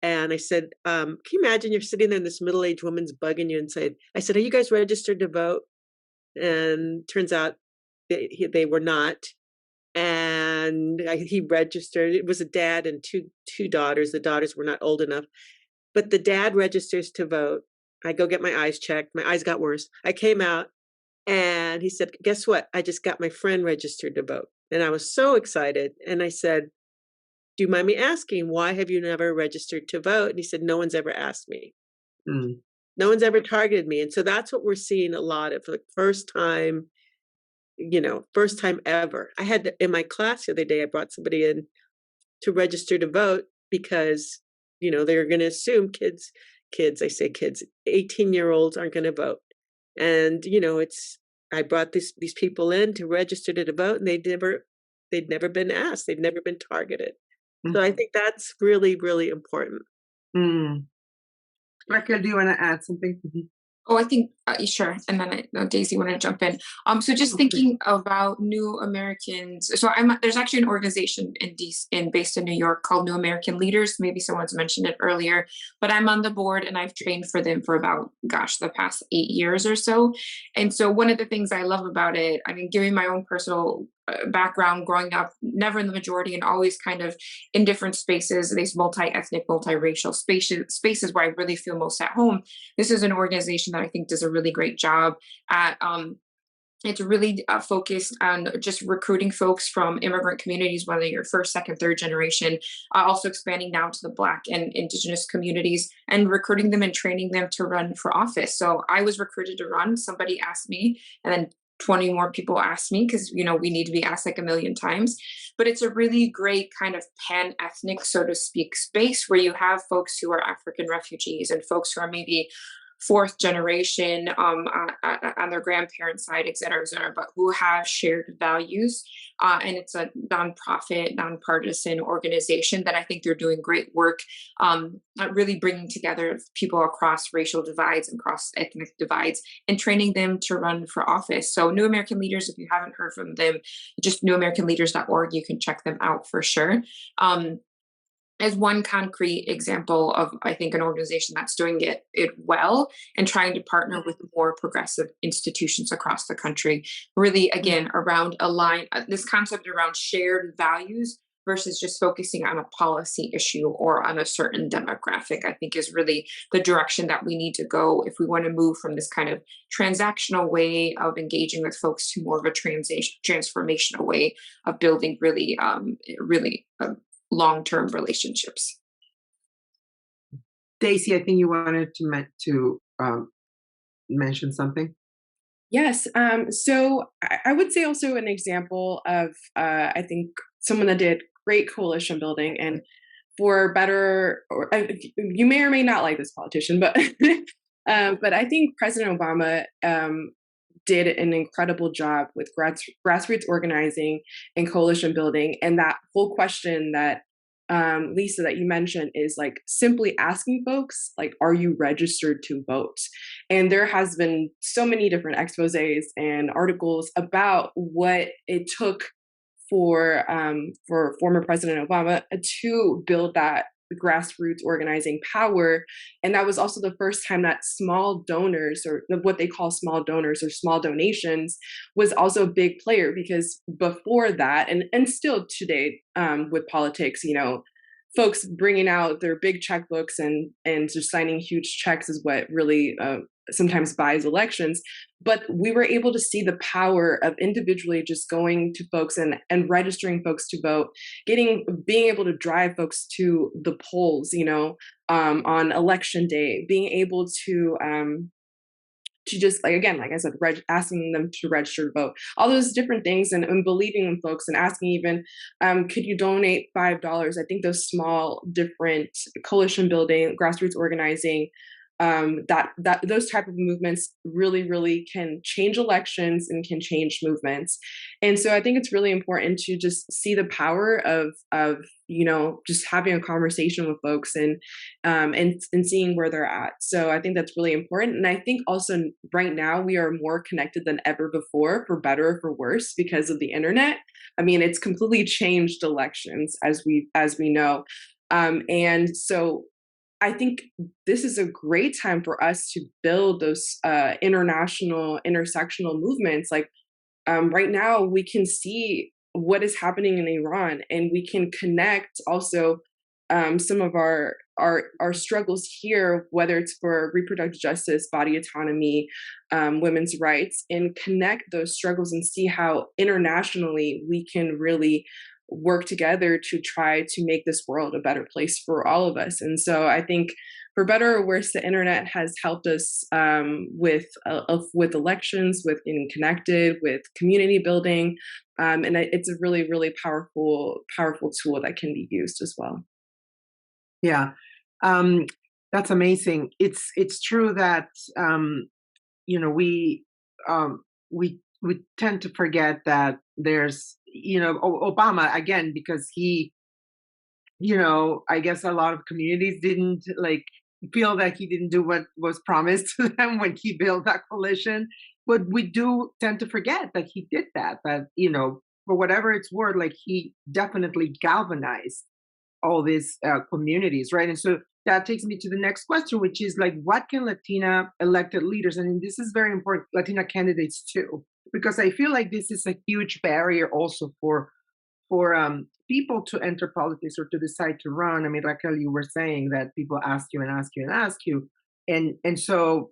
And I said, can you imagine you're sitting there and this middle-aged woman's bugging you and I said, are you guys registered to vote? And turns out they were not. and he registered. It was a dad and two daughters. The daughters were not old enough, but the dad registers to vote. I go get my eyes checked. My eyes got worse. I came out and he said, guess what? I just got my friend registered to vote. And I was so excited. And I said, do you mind me asking, why have you never registered to vote? And he said, no one's ever asked me. Mm. No one's ever targeted me. And so that's what we're seeing a lot of, like first time ever. I had in my class the other day, I brought somebody in to register to vote because, they're going to assume kids, I say kids, 18-year-olds aren't going to vote. And, I brought these people in to register to vote, and they'd never been asked. They'd never been targeted. Mm. So I think that's really, really important. Mm. Raquel, do you want to add something? Oh, I think sure. And then Daisy want to jump in. So just thinking about New Americans. So there's actually an organization based in New York called New American Leaders. Maybe someone's mentioned it earlier, but I'm on the board and I've trained for them for about, the past 8 years or so. And so one of the things I love about it, giving my own personal background growing up, never in the majority and always kind of in different spaces, these multi-ethnic, multiracial spaces where I really feel most at home. This is an organization that I think does a really great job at it's really focused on just recruiting folks from immigrant communities, whether you're first, second, third generation, also expanding down to the Black and Indigenous communities and recruiting them and training them to run for office. So I was recruited to run. Somebody asked me, and then 20 more people asked me because, we need to be asked like a million times. But it's a really great kind of pan-ethnic, so to speak, space where you have folks who are African refugees and folks who are maybe fourth generation on their grandparents' side, et cetera, but who have shared values. And it's a nonprofit, nonpartisan organization that I think they're doing great work at really bringing together people across racial divides and cross ethnic divides and training them to run for office. So New American Leaders, if you haven't heard from them, just newamericanleaders.org, you can check them out for sure. As one concrete example of, I think, an organization that's doing it well and trying to partner with more progressive institutions across the country, really, again, around this concept around shared values versus just focusing on a policy issue or on a certain demographic, I think is really the direction that we need to go if we want to move from this kind of transactional way of engaging with folks to more of a transformational way of building really long-term relationships. Daisy, I think you wanted to mention something. Yes. So I would say also an example of, I think, someone that did great coalition building and for better, or you may or may not like this politician, but but I think President Obama did an incredible job with grassroots organizing and coalition building. And that whole question that Lisa, that you mentioned is like simply asking folks, like, are you registered to vote? And there has been so many different exposés and articles about what it took for former President Obama to build that grassroots organizing power. And that was also the first time that small donors, or what they call small donors or small donations, was also a big player, because before that, and still today with politics, folks bringing out their big checkbooks and just signing huge checks is what really sometimes buys elections. But we were able to see the power of individually just going to folks and registering folks to vote, being able to drive folks to the polls, on election day, being able to just, like, again, like I said, asking them to register to vote, all those different things, and believing in folks and asking even, could you donate $5? I think those small, different coalition building, grassroots organizing, that those type of movements really, really can change elections and can change movements. And so I think it's really important to just see the power of just having a conversation with folks and seeing where they're at. So I think that's really important. And I think also right now we are more connected than ever before, for better or for worse, because of the internet. I mean, it's completely changed elections, as we know. And so I think this is a great time for us to build those international intersectional movements. Like right now, we can see what is happening in Iran, and we can connect also some of our struggles here, whether it's for reproductive justice, body autonomy, women's rights, and connect those struggles and see how internationally we can really work together to try to make this world a better place for all of us. And so I think, for better or worse, the internet has helped us with elections, with getting connected, with community building, and it's a really, really powerful tool that can be used as well. Yeah, that's amazing. It's true that we tend to forget that there's Obama, again, because he, I guess a lot of communities didn't feel that he didn't do what was promised to them when he built that coalition. But we do tend to forget that he did that. That for whatever it's worth, he definitely galvanized all these communities, right? And so that takes me to the next question, which is what can Latina elected leaders, and this is very important, Latina candidates too, because I feel like this is a huge barrier also for people to enter politics or to decide to run. I mean, Raquel, you were saying that people ask you and ask you and ask you, and so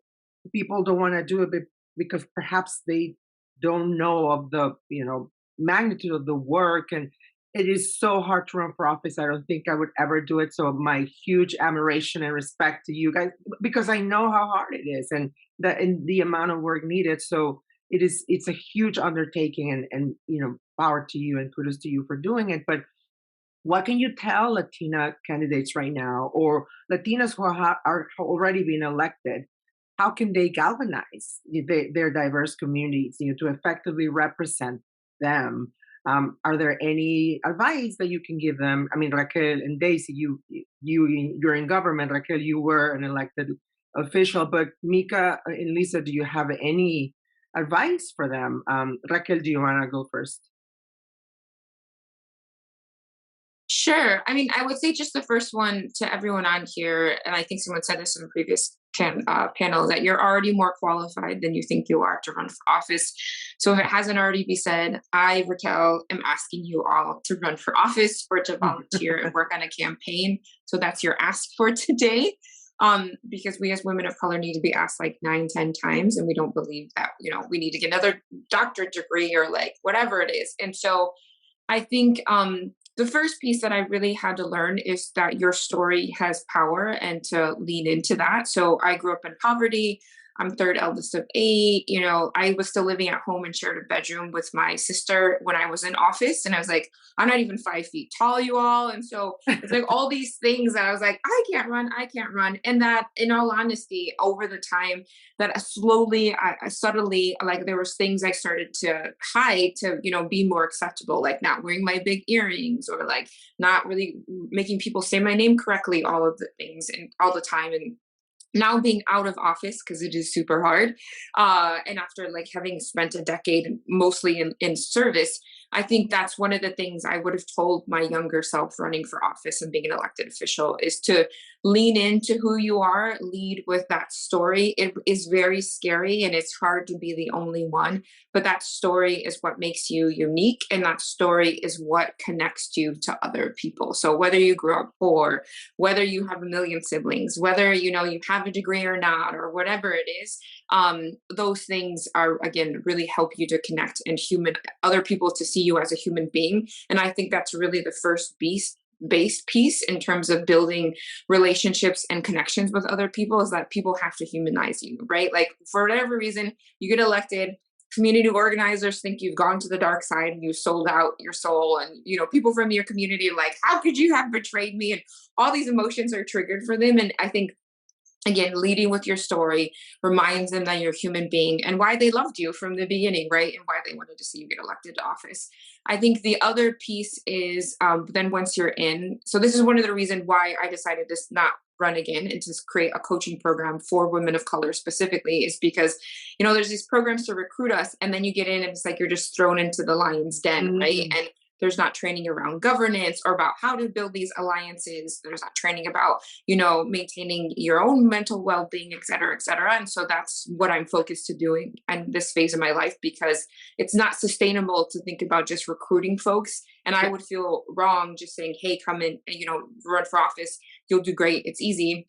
people don't want to do it because perhaps they don't know of the magnitude of the work, and it is so hard to run for office. I don't think I would ever do it. So my huge admiration and respect to you guys, because I know how hard it is and the amount of work needed. So it's a huge undertaking, and power to you and kudos to you for doing it. But what can you tell Latina candidates right now, or Latinas who are already being elected? How can they galvanize their diverse communities, to effectively represent them? Are there any advice that you can give them? I mean, Raquel and Daisy, you're in government. Raquel, you were an elected official, but Mika and Lisa, do you have any advice for them? Raquel, do you want to go first? Sure. I mean, I would say just the first one to everyone on here, and I think someone said this in the previous panel, that you're already more qualified than you think you are to run for office. So if it hasn't already been said, I, Raquel, am asking you all to run for office or to volunteer and work on a campaign. So that's your ask for today. Because we as women of color need to be asked 9-10 times, and we don't believe that, we need to get another doctorate degree or whatever it is. And so I think the first piece that I really had to learn is that your story has power, and to lean into that. So I grew up in poverty. I'm third eldest of 8. I was still living at home and shared a bedroom with my sister when I was in office. And I was like, I'm not even 5 feet tall, you all. And so it's all these things that I was like, I can't run. And that, in all honesty, over the time, that slowly, I subtly, there was things I started to hide to, be more acceptable, like not wearing my big earrings, or not really making people say my name correctly, all of the things and all the time. And now being out of office, because it is super hard, and after having spent a decade mostly in service, I think that's one of the things I would have told my younger self running for office and being an elected official, is to lean into who you are, lead with that story. It is very scary and it's hard to be the only one, but that story is what makes you unique, and that story is what connects you to other people. So whether you grew up poor, whether you have a million siblings, whether you have a degree or not, or whatever it is, those things are, again, really help you to connect and other people to see you as a human being. And I think that's really the first base piece in terms of building relationships and connections with other people, is that people have to humanize you, right? For whatever reason, you get elected, community organizers think you've gone to the dark side and you sold out your soul, and people from your community are like, how could you have betrayed me? And all these emotions are triggered for them. And I think, again, leading with your story reminds them that you're a human being and why they loved you from the beginning, right? And why they wanted to see you get elected to office. I think the other piece is then once you're in, so this is one of the reasons why I decided to not run again and to create a coaching program for women of color specifically, is because, there's these programs to recruit us, and then you get in and it's like you're just thrown into the lion's den, right? And There's not training around governance or about how to build these alliances. There's not training about, maintaining your own mental well-being, et cetera, et cetera. And so that's what I'm focused to doing in this phase of my life, because it's not sustainable to think about just recruiting folks. And I would feel wrong just saying, hey, come in, run for office. You'll do great. It's easy.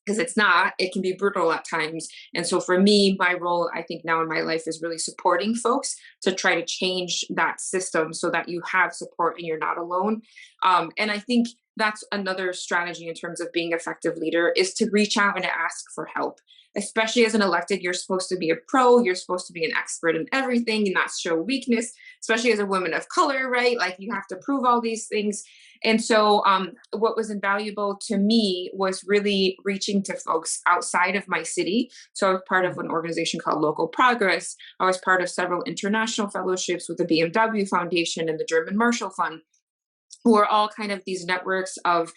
Because it's not, it can be brutal at times. And so for me, my role, I think now in my life, is really supporting folks to try to change that system so that you have support and you're not alone. And I think that's another strategy in terms of being an effective leader, is to reach out and ask for help. Especially as an elected, you're supposed to be a pro, you're supposed to be an expert in everything and not show weakness, especially as a woman of color, right? Like, you have to prove all these things. And so what was invaluable to me was really reaching to folks outside of my city. So I was part of an organization called Local Progress. I was part of several international fellowships with the BMW Foundation and the German Marshall Fund, who are all kind of these networks of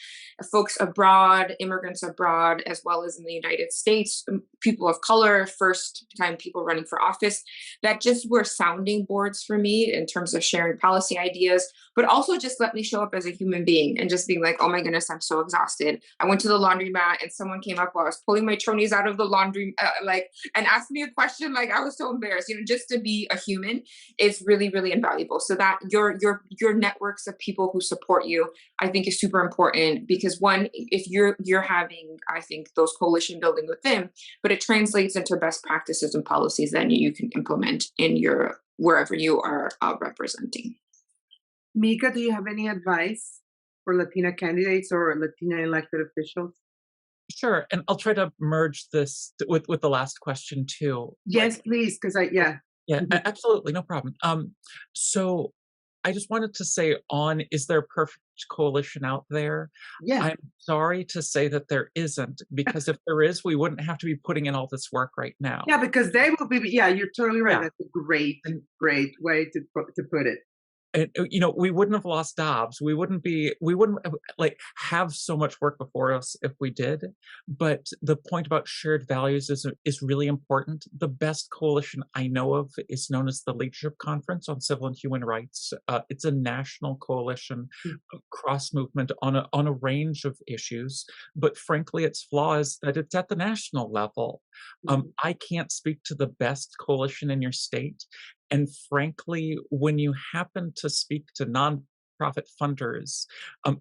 folks abroad, immigrants abroad, as well as in the United States, people of color, first time people running for office, that just were sounding boards for me in terms of sharing policy ideas, but also just let me show up as a human being and just being like, oh my goodness, I'm so exhausted. I went to the laundromat and someone came up while I was pulling my chonies out of the laundry, and asked me a question. Like, I was so embarrassed, just to be a human is really, really invaluable. So that your networks of people who support you, I think, is super important, because one, if you're having, I think, those coalition building with them, but it translates into best practices and policies that you can implement in your wherever you are representing. Mika, do you have any advice for Latina candidates or Latina elected officials? Sure, and I'll try to merge this with the last question too. Yes, please, because Yeah, Mhm. absolutely, no problem. So I just wanted to say, is there a perfect coalition out there? Yeah. I'm sorry to say that there isn't, because if there is, we wouldn't have to be putting in all this work right now. Yeah, because they will be, yeah, you're totally right. Yeah. That's a great, And great way to put it. And we wouldn't have lost Dobbs. We wouldn't like have so much work before us if we did. But the point about shared values is really important. The best coalition I know of is known as the Leadership Conference on Civil and Human Rights. It's a national coalition, cross movement on a range of issues. But frankly, its flaw is that it's at the national level. I can't speak to the best coalition in your state. And frankly, when you happen to speak to nonprofit funders,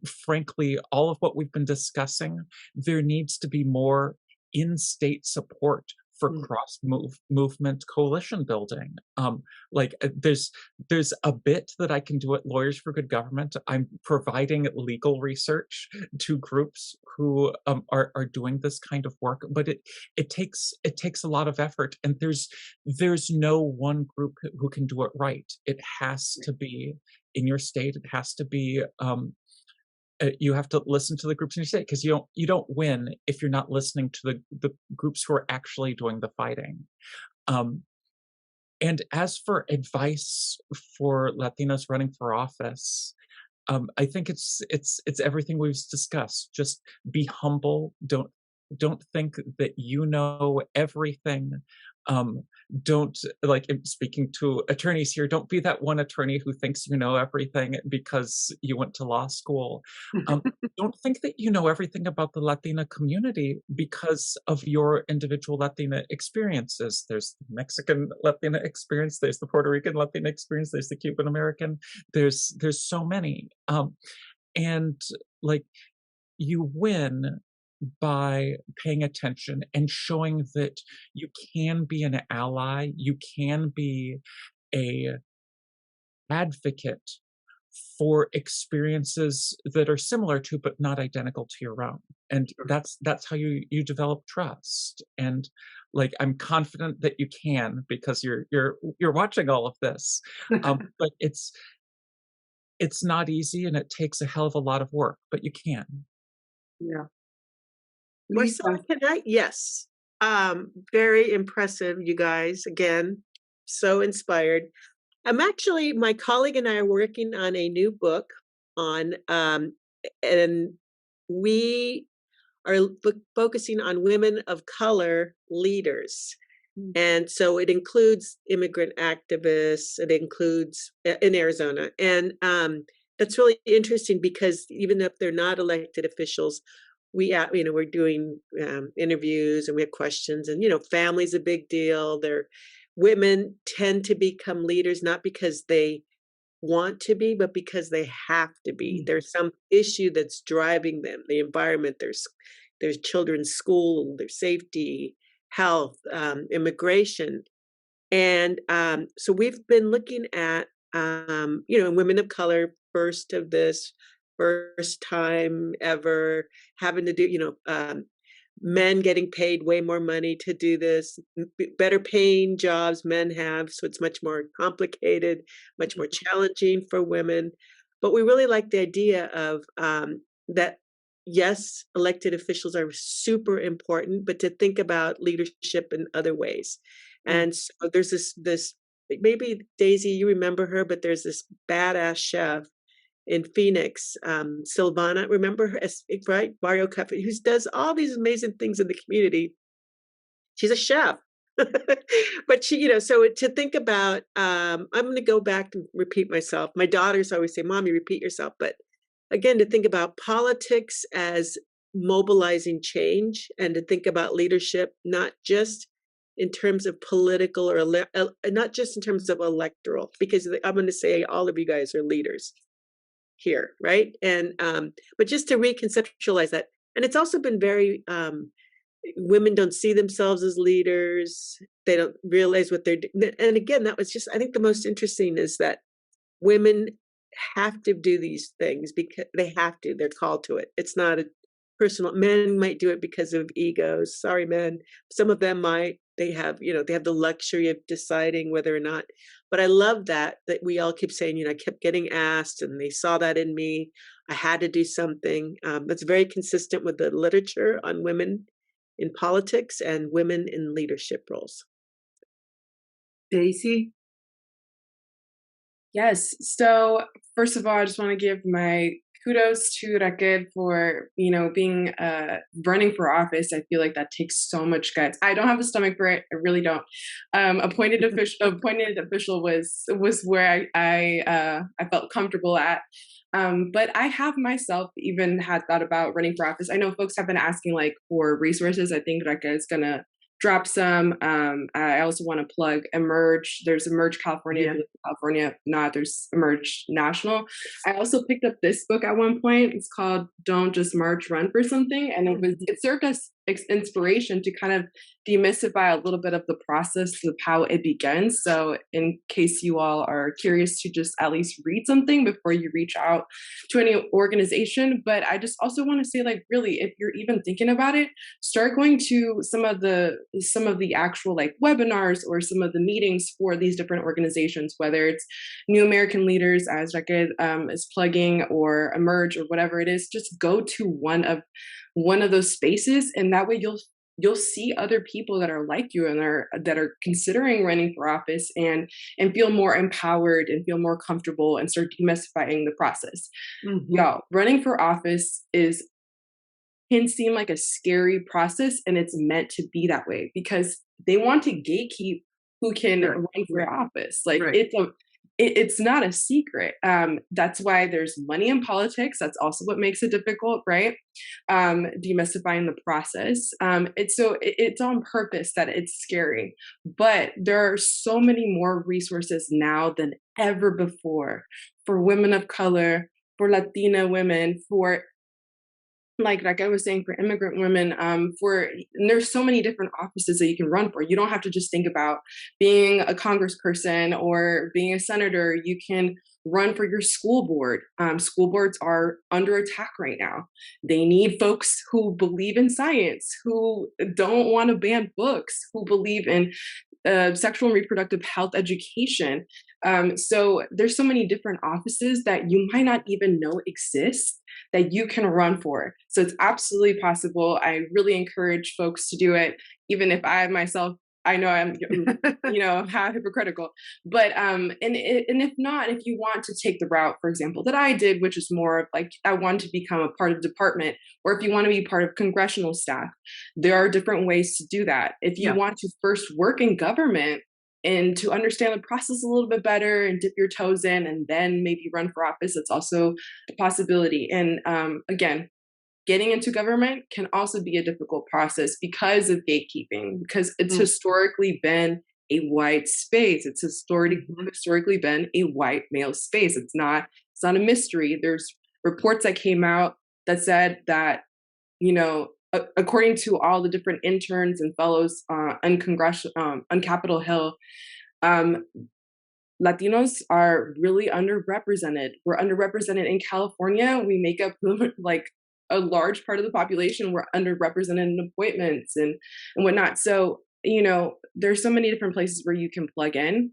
frankly, all of what we've been discussing, there needs to be more in-state support for cross-movement coalition building. There's a bit that I can do at Lawyers for Good Government. I'm providing legal research to groups who are doing this kind of work, but it takes a lot of effort, and there's no one group who can do it right. It has to be in your state. It has to be you have to listen to the groups in your state, because you don't win if you're not listening to the groups who are actually doing the fighting. And as for advice for Latinas running for office, I think it's everything we've discussed. Just be humble. Don't think that you know everything. Don't, like, speaking to attorneys here, don't be that one attorney who thinks you know everything because you went to law school. Don't think that you know everything about the Latina community because of your individual Latina experiences. There's the Mexican Latina experience, there's the Puerto Rican Latina experience, there's the Cuban American, there's so many. And like, you win by paying attention and showing that you can be an ally, you can be a advocate for experiences that are similar to but not identical to your own. And that's how you develop trust. And like, I'm confident that you can, because you're watching all of this. But it's not easy, and it takes a hell of a lot of work, but you can. Yeah. Marcela, can I? Yes. Very impressive, you guys. Again, so inspired. My colleague and I are working on a new book on, and we are focusing on women of color leaders. And so it includes immigrant activists, it includes in Arizona. And that's really interesting because even if they're not elected officials, we're doing interviews and we have questions, and family's a big deal. Women tend to become leaders not because they want to be, but because they have to be. There's some issue that's driving them, the environment, there's children's school, their safety, health, immigration. And so we've been looking at women of color, first time ever having to do men getting paid way more money to do this, better paying jobs men have, so it's much more complicated, much more challenging for women. But we really like the idea of that. Yes, elected officials are super important, but to think about leadership in other ways. And so there's this maybe Daisy, you remember her, but there's this badass chef in Phoenix, Silvana, remember her, right? Mario Cafe, who does all these amazing things in the community. She's a chef. But she, so to think about, I'm going to go back and repeat myself. My daughters always say, Mom, you repeat yourself. But again, to think about politics as mobilizing change, and to think about leadership, not just in terms of political or not just in terms of electoral, because I'm going to say all of you guys are leaders here, right? And but just to reconceptualize that. And it's also been very women don't see themselves as leaders. They don't realize what they're doing. And again, that was just, I think the most interesting is that women have to do these things because they have to, they're called to it. It's not a personal, men might do it because of egos. Sorry, men. Some of them might, they have the luxury of deciding whether or not, but I love that we all keep saying, I kept getting asked and they saw that in me. I had to do something. That's very consistent with the literature on women in politics and women in leadership roles. Daisy? Yes. So first of all, I just want to give my kudos to Raquel for, being running for office. I feel like that takes so much guts. I don't have the stomach for it. I really don't. Appointed official was where I felt comfortable at. But I have myself even had thought about running for office. I know folks have been asking for resources. I think Raquel is gonna drop some. I also want to plug Emerge. There's Emerge California, California, not there's Emerge National. I also picked up this book at one point. It's called Don't Just March, Run for Something. And it served as inspiration to kind of demystify a little bit of the process of how it begins. So in case you all are curious to just at least read something before you reach out to any organization. But I just also want to say, really, if you're even thinking about it, start going to some of the actual webinars or some of the meetings for these different organizations, whether it's New American Leaders, as Raquel is plugging, or Emerge, or whatever it is. Just go to one of those spaces, and that way you'll see other people that are like you and that are considering running for office and feel more empowered and feel more comfortable and start demystifying the process. Y'all, running for office can seem like a scary process, and it's meant to be that way because they want to gatekeep who can run for office. It's not a secret. That's why there's money in politics. That's also what makes it difficult, right? Demystifying the process. It's on purpose that it's scary, but there are so many more resources now than ever before for women of color, for Latina women, for, like I was saying, for immigrant women, and there's so many different offices that you can run for. You don't have to just think about being a congressperson or being a senator. You can run for your school board. School boards are under attack right now. They need folks who believe in science, who don't want to ban books, who believe in sexual and reproductive health education. So there's so many different offices that you might not even know exist that you can run for. So it's absolutely possible. I really encourage folks to do it. Even if I myself I know I'm, half hypocritical, but and if not, if you want to take the route, for example, that I did, which is more of like I want to become a part of department, or if you want to be part of congressional staff, there are different ways to do that. If you want to first work in government and to understand the process a little bit better and dip your toes in, and then maybe run for office, it's also a possibility. And again, getting into government can also be a difficult process because of gatekeeping, because it's historically been a white space. It's historically been a white male space. It's not a mystery. There's reports that came out that said that, according to all the different interns and fellows on Capitol Hill, Latinos are really underrepresented. We're underrepresented in California. We make up like a large part of the population. We're underrepresented in appointments and whatnot. So, there's so many different places where you can plug in.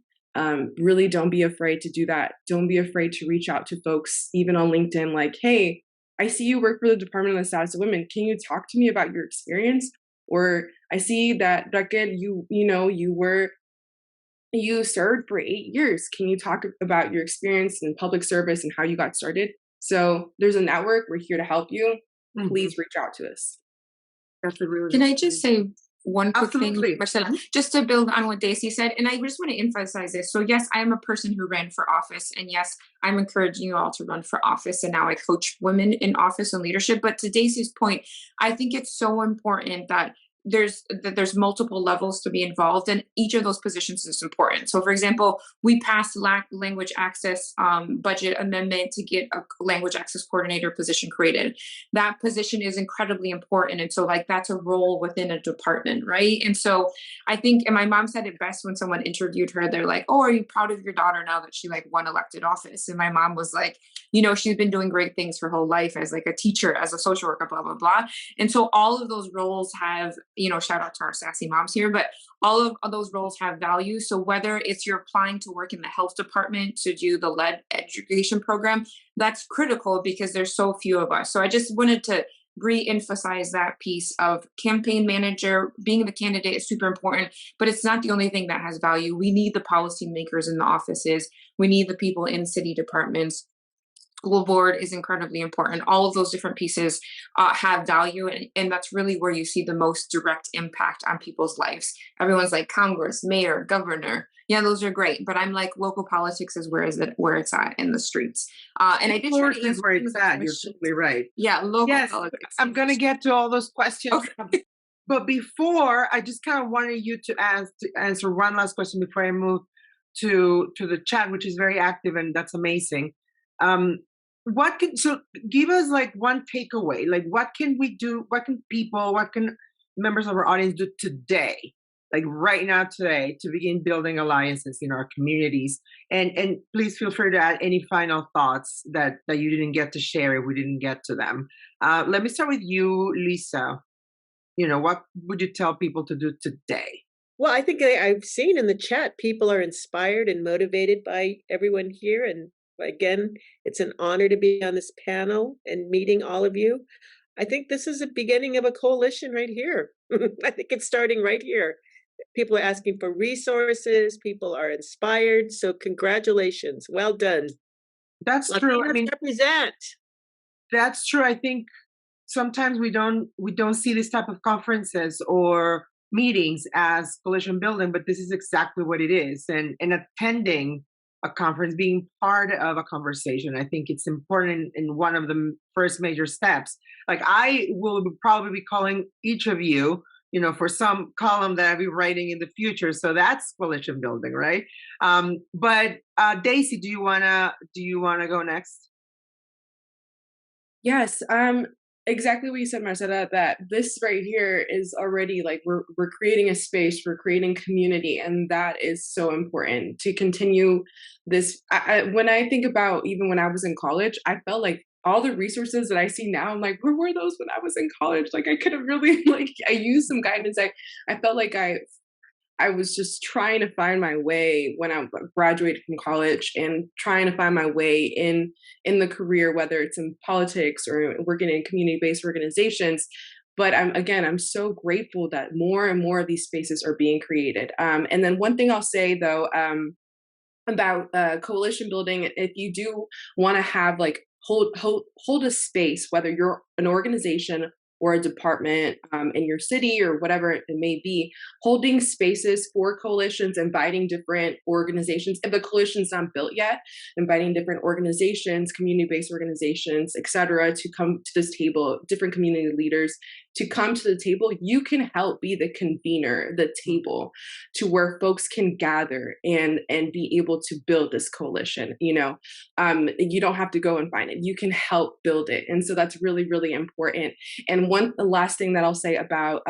Really don't be afraid to do that. Don't be afraid to reach out to folks, even on LinkedIn, like, hey, I see you work for the Department of the Status of Women. Can you talk to me about your experience? Or I see that, Raquel, you served for 8 years. Can you talk about your experience in public service and how you got started? So there's a network. We're here to help you. Please reach out to us. That's a really Can I just say one quick Absolutely. thing, Marcela, just to build on what Daisy said? And I just want to emphasize this. So yes, I am a person who ran for office, and yes, I'm encouraging you all to run for office. And now I coach women in office and leadership. But to Daisy's point, I think it's so important that there's multiple levels to be involved, and each of those positions is important. So for example, we passed language access budget amendment to get a language access coordinator position created. That position is incredibly important, and so like that's a role within a department, right? And so I think, and my mom said it best when someone interviewed her, they're like, oh, are you proud of your daughter now that she like won elected office? And my mom was like, she's been doing great things her whole life as like a teacher, as a social worker, blah blah blah. And so all of those roles have, shout out to our sassy moms here, but all of those roles have value. So whether it's you're applying to work in the health department to do the lead education program, that's critical because there's so few of us. So I just wanted to re-emphasize that piece of campaign manager. Being the candidate is super important, but it's not the only thing that has value. We need the policymakers in the offices. We need the people in city departments. School board is incredibly important. All of those different pieces have value, and that's really where you see the most direct impact on people's lives. Everyone's like Congress, mayor, governor. Yeah, those are great, but I'm like local politics is where it's at in the streets. And I did try to answer where it's at. You're totally right. Yeah, local yes, politics. I'm going to get to all those questions. Okay. But before, I just kind of wanted you to answer one last question before I move to the chat, which is very active, and that's amazing. So give us like one takeaway, like what can we do? What can members of our audience do today, like right now today, to begin building alliances in our communities? And please feel free to add any final thoughts that you didn't get to share if we didn't get to them. Let me start with you, Lisa. What would you tell people to do today? Well, I think I've seen in the chat, people are inspired and motivated by everyone here. And again, it's an honor to be on this panel and meeting all of you. I think this is the beginning of a coalition right here. I think it's starting right here. People are asking for resources. People are inspired. So congratulations. Well done. That's true. Latinas represent. That's true. I think sometimes we don't see this type of conferences or meetings as coalition building, but this is exactly what it is. And attending a conference, being part of a conversation, I think it's important in one of the first major steps. Like I will probably be calling each of you, for some column that I'll be writing in the future. So that's coalition building, right? But Daisy, do you wanna go next? Yes. Exactly what you said, Marcela, that this right here is already like we're creating a space, we're creating community, and that is so important to continue this. When I think about even when I was in college, I felt like all the resources that I see now, I'm like, where were those when I was in college? Like I could have really I used some guidance. I felt like I was just trying to find my way when I graduated from college and trying to find my way in the career, whether it's in politics or working in community-based organizations. But I'm so grateful that more and more of these spaces are being created. And then one thing I'll say though, about coalition building, if you do want to have like hold a space, whether you're an organization or a department in your city or whatever it may be, holding spaces for coalitions, inviting different organizations. If the coalition's not built yet, inviting different organizations, community-based organizations, et cetera, to come to this table, different community leaders to come to the table. You can help be the convener, the table, to where folks can gather and be able to build this coalition. You don't have to go and find it. You can help build it. And so that's really, really important. And one last thing that I'll say about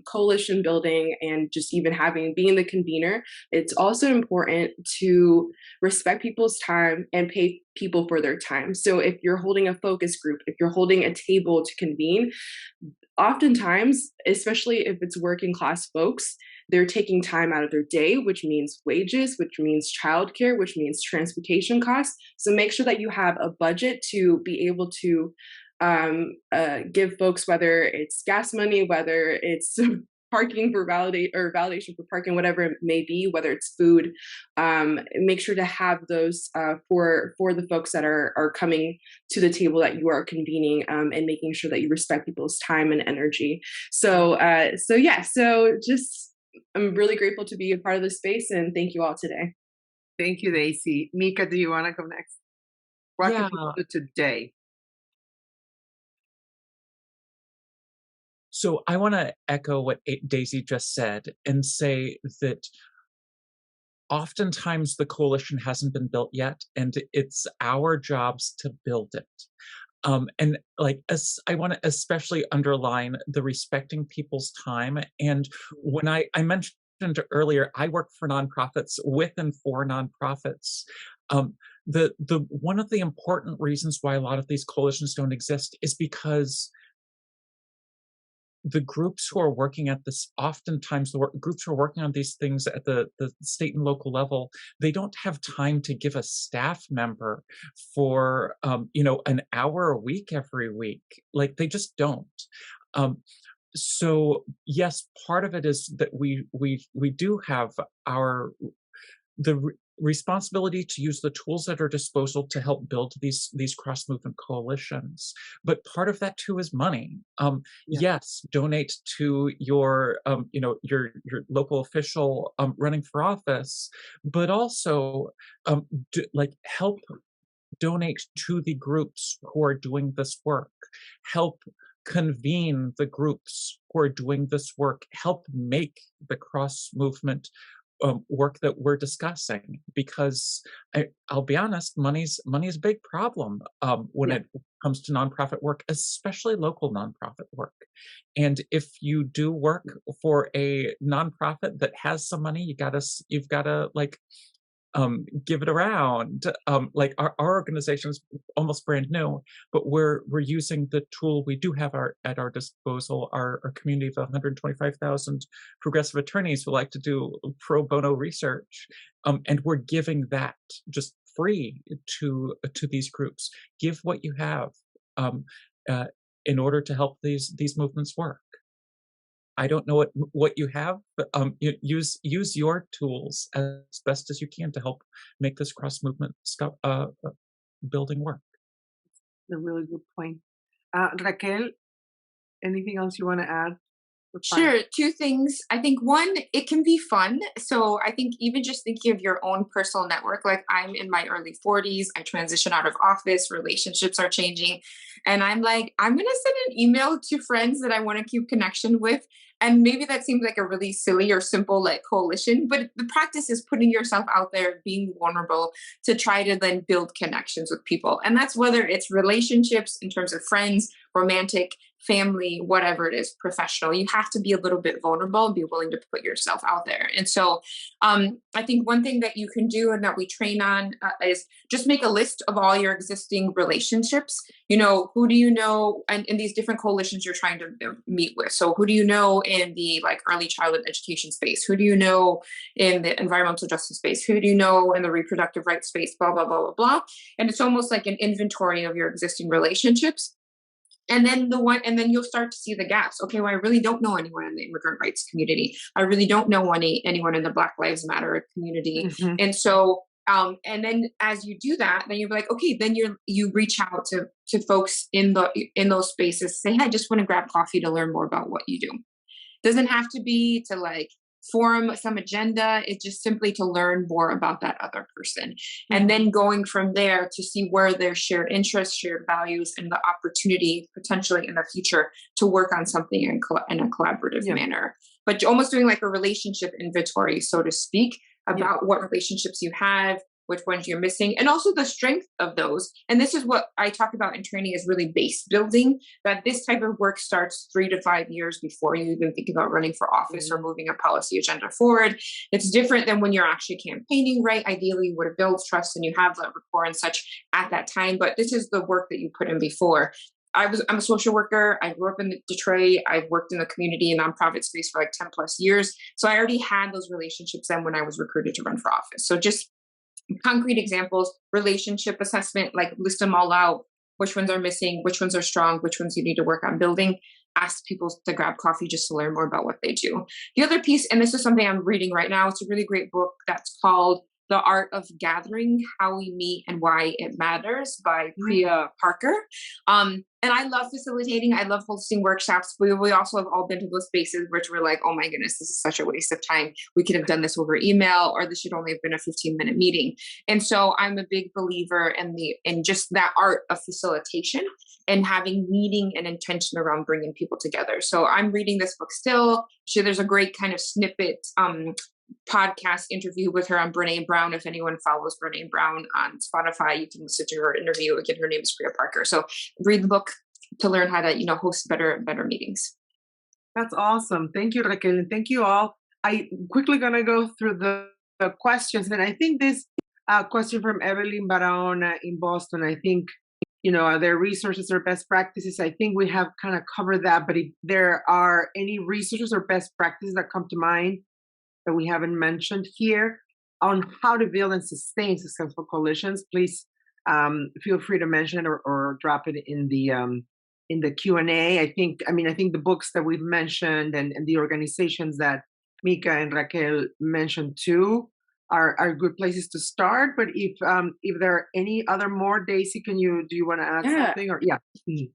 coalition building and just even being the convener, it's also important to respect people's time and pay people for their time. So if you're holding a focus group, if you're holding a table to convene, oftentimes, especially if it's working class folks, they're taking time out of their day, which means wages, which means childcare, which means transportation costs. So make sure that you have a budget to be able to give folks, whether it's gas money, whether it's parking for validation for parking, whatever it may be, whether it's food. Make sure to have those for the folks that are coming to the table that you are convening, and making sure that you respect people's time and energy. So just I'm really grateful to be a part of this space, and thank you all today. Thank you, Daisy. Mika, do you want to go next? What can people do today? So I want to echo what Daisy just said and say that oftentimes the coalition hasn't been built yet, and it's our jobs to build it. And like, I want to especially underline the respecting people's time. And when I mentioned earlier, I work for nonprofits with and for nonprofits. The one of the important reasons why a lot of these coalitions don't exist is because the groups who are working at this, oftentimes the groups who are working on these things at the state and local level, they don't have time to give a staff member for, an hour a week every week. Like, they just don't. So yes, part of it is that we do have the responsibility to use the tools at our disposal to help build these cross-movement coalitions. But part of that too is money. Yes, donate to your local official running for office, but also help donate to the groups who are doing this work. Help convene the groups who are doing this work. Help make the cross-movement work that we're discussing, because I'll be honest, money is a big problem when it comes to nonprofit work, especially local nonprofit work. And if you do work for a nonprofit that has some money, you've gotta give it around. Like our organization is almost brand new, but we're using the tool we do have at our disposal, our community of 125,000 progressive attorneys who like to do pro bono research, and we're giving that just free to these groups. Give what you have in order to help these movements work. I don't know what you have, but use your tools as best as you can to help make this cross movement building work. A really good point. Raquel, anything else you want to add? Sure. Two things. I think one, it can be fun. So I think even just thinking of your own personal network, like I'm in my early 40s, I transition out of office, relationships are changing. And I'm like, I'm going to send an email to friends that I want to keep connection with. And maybe that seems like a really silly or simple like coalition, but the practice is putting yourself out there, being vulnerable to try to then build connections with people. And that's whether it's relationships in terms of friends, romantic, family, whatever it is, professional. You have to be a little bit vulnerable and be willing to put yourself out there. And so I think one thing that you can do and that we train on is just make a list of all your existing relationships. Who do you know, and in these different coalitions you're trying to meet with. So who do you know in the early childhood education space? Who do you know in the environmental justice space? Who do you know in the reproductive rights space? Blah, blah, blah, blah, blah. And it's almost like an inventory of your existing relationships. And then you'll start to see the gaps. Okay, well, I really don't know anyone in the immigrant rights community. I really don't know anyone in the Black Lives Matter community. Mhm. And so, and then as you do that, then you're like, okay, then you reach out to folks in those spaces, say, hey, I just want to grab coffee to learn more about what you do. Doesn't have to be to like form some agenda. It's just simply to learn more about that other person. And then going from there to see where there's shared interests, shared values, and the opportunity potentially in the future to work on something in a collaborative manner. But almost doing like a relationship inventory, so to speak, about what relationships you have, which ones you're missing, and also the strength of those. And this is what I talk about in training is really base building, that this type of work starts 3 to 5 years before you even think about running for office or moving a policy agenda forward. It's different than when you're actually campaigning, right? Ideally, you would have built trust and you have that rapport and such at that time. But this is the work that you put in before. I'm a social worker. I grew up in Detroit. I've worked in the community and nonprofit space for like 10 plus years. So I already had those relationships then when I was recruited to run for office. So just concrete examples, relationship assessment, like list them all out, which ones are missing, which ones are strong, which ones you need to work on building, ask people to grab coffee just to learn more about what they do. The other piece, and this is something I'm reading right now, it's a really great book that's called The Art of Gathering, How We Meet and Why It Matters by Priya Parker. And I love facilitating. I love hosting workshops. We also have all been to those spaces which we're like, oh my goodness, this is such a waste of time. We could have done this over email, or this should only have been a 15-minute meeting. And so I'm a big believer in just that art of facilitation and having meaning and intention around bringing people together. So I'm reading this book still. There's a great kind of snippet podcast interview with her on Brené Brown. If anyone follows Brené Brown on Spotify, you can listen to her interview. Again, her name is Priya Parker. So read the book to learn how to, host better meetings. That's awesome. Thank you, Raquel. And thank you all. I quickly going to go through the questions. And I think this question from Evelyn Barahona in Boston, I think, are there resources or best practices? I think we have kind of covered that, but if there are any resources or best practices that come to mind that we haven't mentioned here on how to build and sustain successful coalitions, please feel free to mention it or drop it in the Q&A. I think the books that we've mentioned and the organizations that Mika and Raquel mentioned too are good places to start. But if there are any other more, Daisy, do you want to add something? Or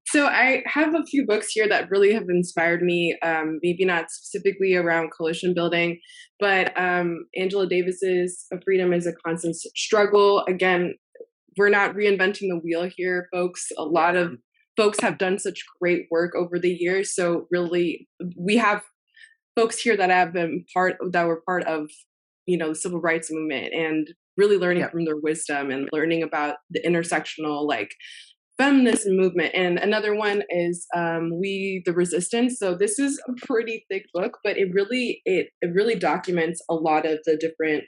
So I have a few books here that really have inspired me, maybe not specifically around coalition building, but Angela Davis's Freedom is a Constant Struggle. Again, we're not reinventing the wheel here, folks. A lot of folks have done such great work over the years. So really, we have folks here that were part of the civil rights movement, and really learning from their wisdom and learning about the intersectional feminism movement. And another one is We the Resistance. So this is a pretty thick book, but it really documents a lot of the different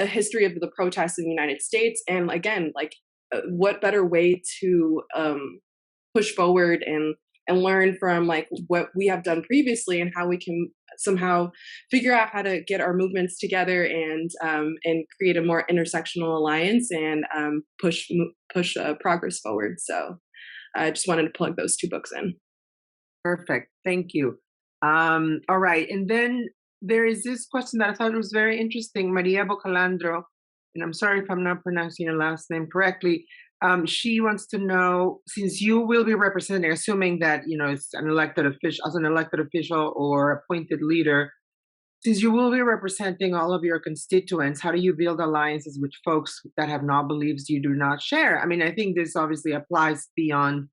history of the protests in the United States. And again, what better way to push forward and learn from what we have done previously and how we can somehow figure out how to get our movements together and create a more intersectional alliance and push progress forward. So I just wanted to plug those two books in. Perfect. Thank you. All right. And then there is this question that I thought was very interesting. Maria Bocalandro, and I'm sorry if I'm not pronouncing your last name correctly. She wants to know, since you will be representing, assuming that, it's an elected official or appointed leader, since you will be representing all of your constituents, how do you build alliances with folks that have not beliefs you do not share? I mean, I think this obviously applies beyond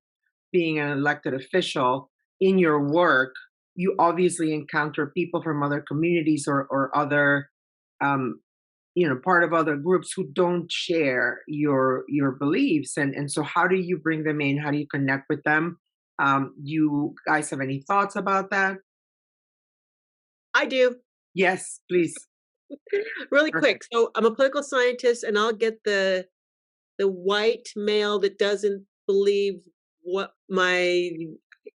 being an elected official. In your work, you obviously encounter people from other communities or other part of other groups who don't share your beliefs. And so how do you bring them in? How do you connect with them? You guys have any thoughts about that? I do. Yes, please. Really quick. So I'm a political scientist, and I'll get the white male that doesn't believe what my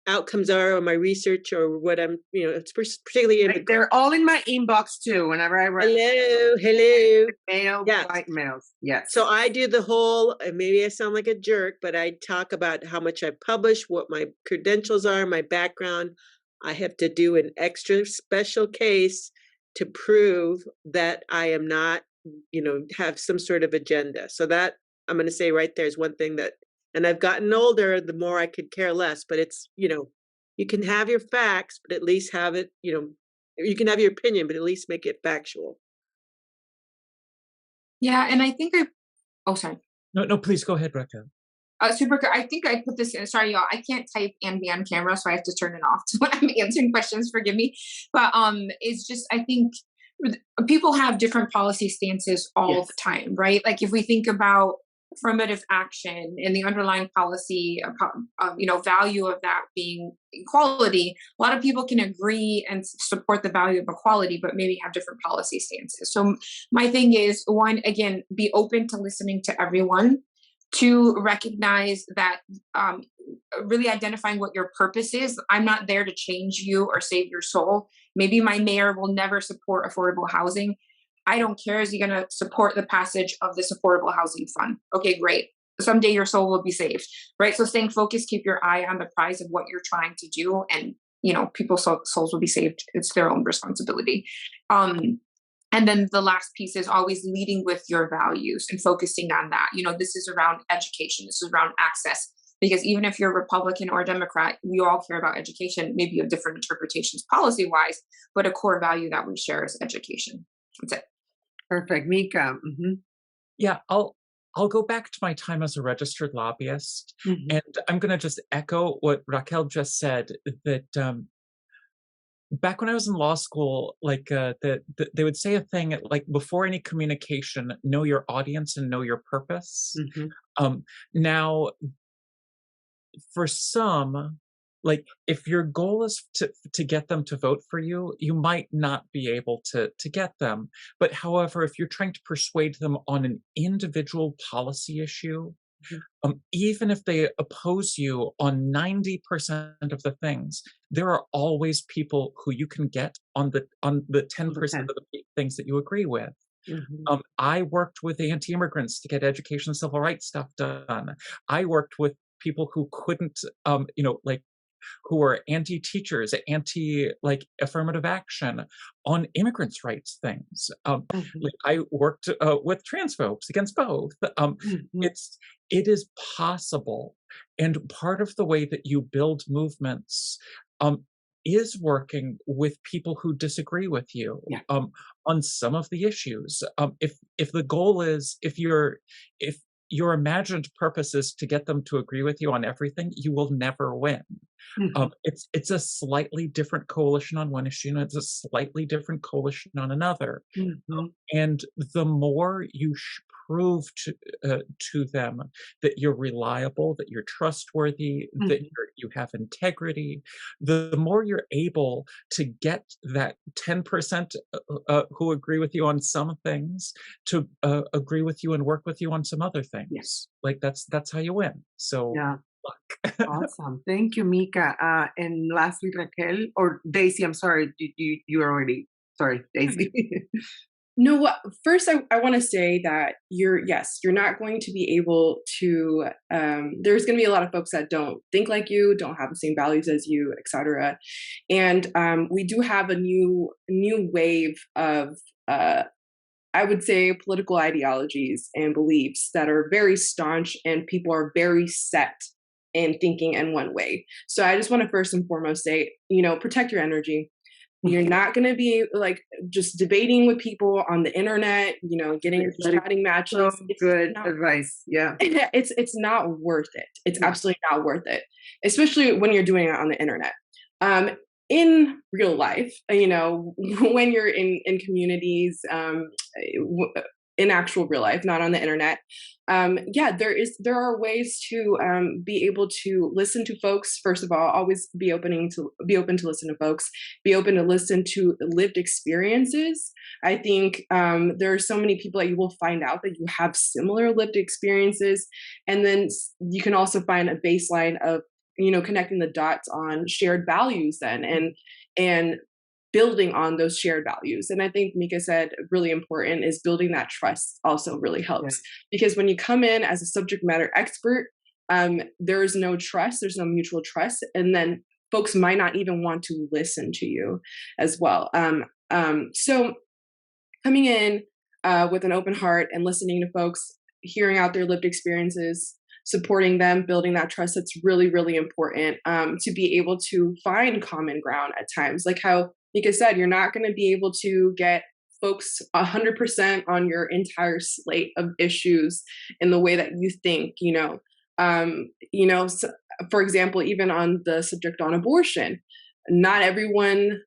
outcomes are, or my research, or what I'm, it's particularly in They're all in my inbox too. Whenever I write hello, mail, yes. white mails. Yes. So I do the whole, maybe I sound like a jerk, but I talk about how much I publish, what my credentials are, my background. I have to do an extra special case to prove that I am not, have some sort of agenda. So that I'm going to say right there is one thing that, and I've gotten older, the more I could care less, but it's, you can have your facts, but at least have it, you can have your opinion, but at least make it factual. Yeah, and I think oh, sorry. No, please go ahead, Raquel. Super good. I think I put this in. Sorry, y'all. I can't type and be on camera, so I have to turn it off when I'm answering questions. Forgive me. But it's just, I think people have different policy stances all the time, right? Like if we think about affirmative action and the underlying policy, value of that being equality, a lot of people can agree and support the value of equality, but maybe have different policy stances. So my thing is, one, again, be open to listening to everyone. To recognize that really identifying what your purpose is. I'm not there to change you or save your soul. Maybe my mayor will never support affordable housing. I don't care. Is he going to support the passage of this affordable housing fund? Okay, great. Someday your soul will be saved, right? So staying focused, keep your eye on the prize of what you're trying to do, and people's souls will be saved. It's their own responsibility. And then the last piece is always leading with your values and focusing on that. This is around education. This is around access. Because even if you're Republican or Democrat, we all care about education. Maybe you have different interpretations policy-wise, but a core value that we share is education. That's it. Perfect. Mika. Mm-hmm. Yeah, I'll go back to my time as a registered lobbyist, and I'm going to just echo what Raquel just said, that back when I was in law school, like they would say a thing like, before any communication, know your audience and know your purpose. Now, for some, like if your goal is to get them to vote for you, you might not be able to get them. But however, if you're trying to persuade them on an individual policy issue, even if they oppose you on 90% of the things, there are always people who you can get on the 10% of the things that you agree with. I worked with anti-immigrants to get education and civil rights stuff done. I worked with people who couldn't, who are anti-teachers, affirmative action on immigrants' rights things. I worked with trans folks against both. It is possible. And part of the way that you build movements is working with people who disagree with you on some of the issues. If the goal is, if your imagined purpose is to get them to agree with you on everything, you will never win. It's a slightly different coalition on one issue, and it's a slightly different coalition on another. And the more you prove to them that you're reliable, that you're trustworthy, that you have integrity, the more you're able to get that 10% who agree with you on some things to agree with you and work with you on some other things. Like that's how you win. So awesome. Thank you, Mika. And lastly, Raquel or Daisy, I'm sorry, you already, sorry, Daisy. No, first I want to say that you're not going to be able to, there's going to be a lot of folks that don't think like you, don't have the same values as you, etc. And we do have a new wave of, I would say, political ideologies and beliefs that are very staunch, and people are very set in thinking in one way. So I just want to first and foremost say, protect your energy. You're not going to be just debating with people on the internet, getting into chatting matches. Good advice. Yeah. It's not worth it. It's absolutely not worth it, especially when you're doing it on the internet. In real life, when you're in communities, in actual real life, not on the internet. There are ways to be able to listen to folks. First of all, always be open to listen to folks, be open to listen to lived experiences. I think there are so many people that you will find out that you have similar lived experiences. And then you can also find a baseline of connecting the dots on shared values then, and building on those shared values. And I think Mika said really important is building that trust also really helps. Because when you come in as a subject matter expert, there is no trust, there's no mutual trust, and then folks might not even want to listen to you as well. So coming in with an open heart and listening to folks, hearing out their lived experiences, supporting them, building that trust, that's really, really important to be able to find common ground at times. Like how Mika said, you're not going to be able to get folks 100% on your entire slate of issues in the way that you think, so, for example, even on the subject on abortion, not everyone,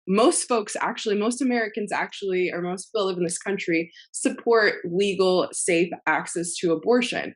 most Americans actually, or most people that live in this country, support legal, safe access to abortion.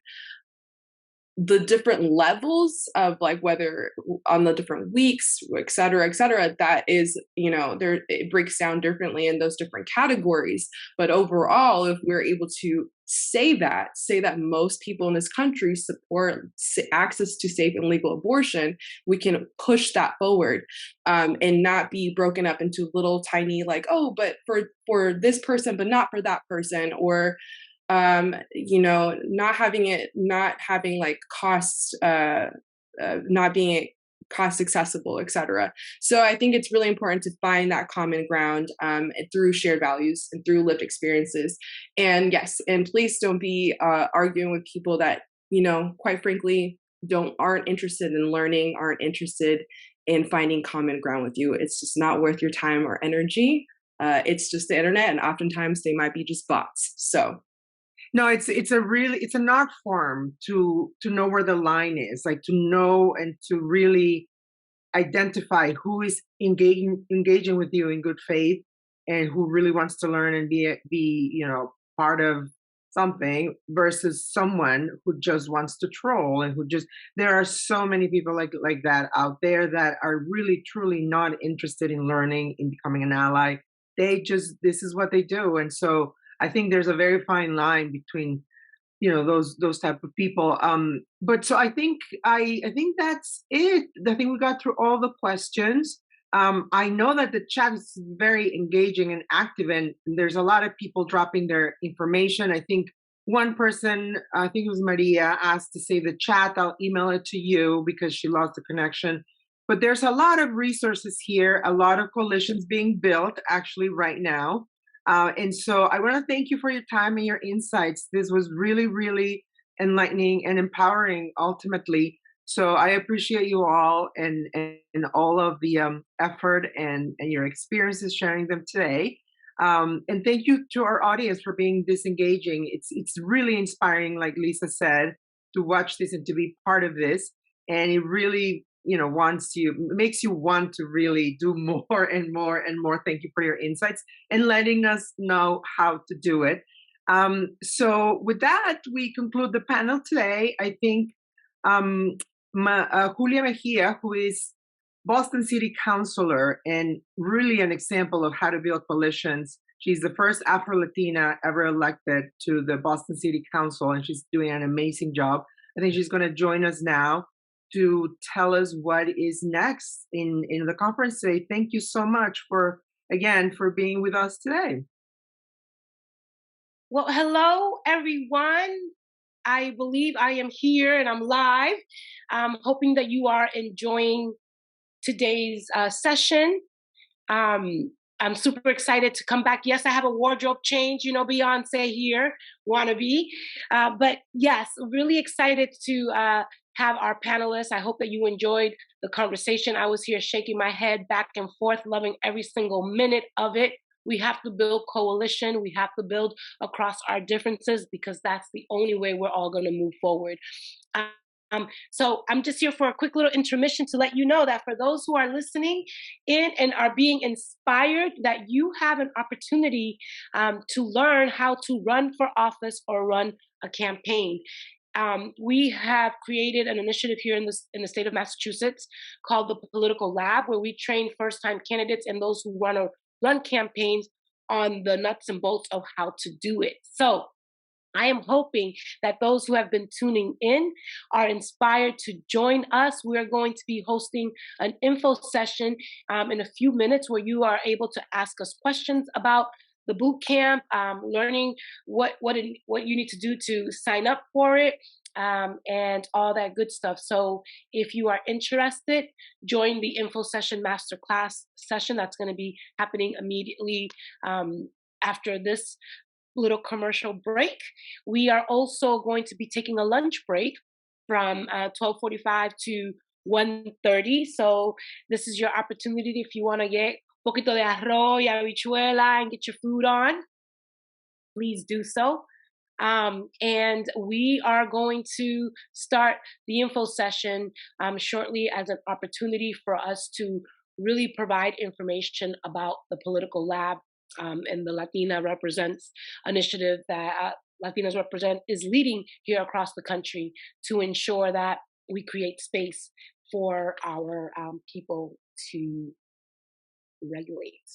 The different levels of like whether on the different weeks, et cetera, that is, it breaks down differently in those different categories. But overall, if we're able to say that most people in this country support access to safe and legal abortion, we can push that forward and not be broken up into little tiny like, oh, but for this person, but not for that person, or not having like costs, not being cost accessible, etc. So I think it's really important to find that common ground through shared values and through lived experiences. And yes, and please don't be arguing with people that, quite frankly, aren't interested in learning, aren't interested in finding common ground with you. It's just not worth your time or energy. It's just the internet, and oftentimes they might be just bots. So no, it's an art form to know where the line is, like to know and to really identify who is engaging with you in good faith and who really wants to learn and be part of something versus someone who just wants to troll and there are so many people like that out there that are really truly not interested in learning, in becoming an ally. This is what they do. And so I think there's a very fine line between, those type of people. But so I think that's it. I think we got through all the questions. I know that the chat is very engaging and active, and there's a lot of people dropping their information. I think one person, I think it was Maria, asked to save the chat. I'll email it to you because she lost the connection. But there's a lot of resources here, a lot of coalitions being built actually right now. And so I want to thank you for your time and your insights. This was really, really enlightening and empowering ultimately. So I appreciate you all and all of the effort and your experiences, sharing them today. And thank you to our audience for being this engaging. It's really inspiring, like Lisa said, to watch this and to be part of this. And it really makes you want to really do more and more and more. Thank you for your insights and letting us know how to do it. So with that, we conclude the panel today. I think Julia Mejia, who is Boston City Councilor and really an example of how to build coalitions. She's the first Afro-Latina ever elected to the Boston City Council, and she's doing an amazing job. I think she's going to join us now to tell us what is next in the conference today. Thank you so much for being with us today. Well, hello, everyone. I believe I am here and I'm live. I'm hoping that you are enjoying today's session. I'm super excited to come back. Yes, I have a wardrobe change, Beyonce here, wannabe. But yes, really excited to have our panelists. I hope that you enjoyed the conversation. I was here shaking my head back and forth, loving every single minute of it. We have to build coalition. We have to build across our differences because that's the only way we're all going to move forward. So I'm just here for a quick little intermission to let you know that for those who are listening in and are being inspired, that you have an opportunity to learn how to run for office or run a campaign. We have created an initiative here in the state of Massachusetts called the Political Lab, where we train first-time candidates and those who run campaigns on the nuts and bolts of how to do it. So I am hoping that those who have been tuning in are inspired to join us. We are going to be hosting an info session in a few minutes where you are able to ask us questions about the boot camp, learning what you need to do to sign up for it, and all that good stuff. So if you are interested, join the info session masterclass session that's going to be happening immediately after this little commercial break. We are also going to be taking a lunch break from 12:45 to 1:30. So this is your opportunity if you want to get un poquito de arroz y habichuela and get your food on. Please do so. And we are going to start the info session shortly as an opportunity for us to really provide information about the political lab and the Latina Represents initiative that Latinas Represent is leading here across the country to ensure that we create space for our people to regulate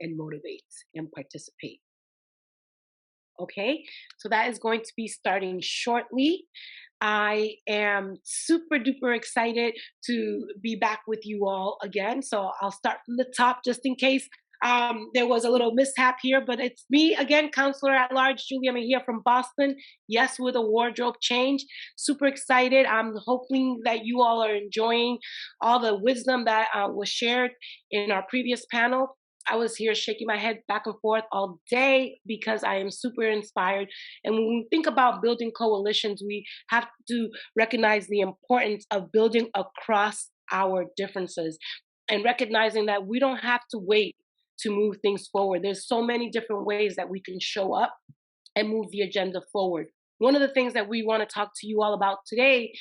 and motivate and participate. Okay, so that is going to be starting shortly. I am super duper excited to be back with you all again. So I'll start from the top just in case there was a little mishap here, but it's me again, Counselor at Large Julia Mejia from Boston. Yes, with a wardrobe change. Super excited. I'm hoping that you all are enjoying all the wisdom that was shared in our previous panel. I was here shaking my head back and forth all day because I am super inspired. And when we think about building coalitions, we have to recognize the importance of building across our differences and recognizing that we don't have to wait to move things forward. There's so many different ways that we can show up and move the agenda forward. One of the things that we want to talk to you all about today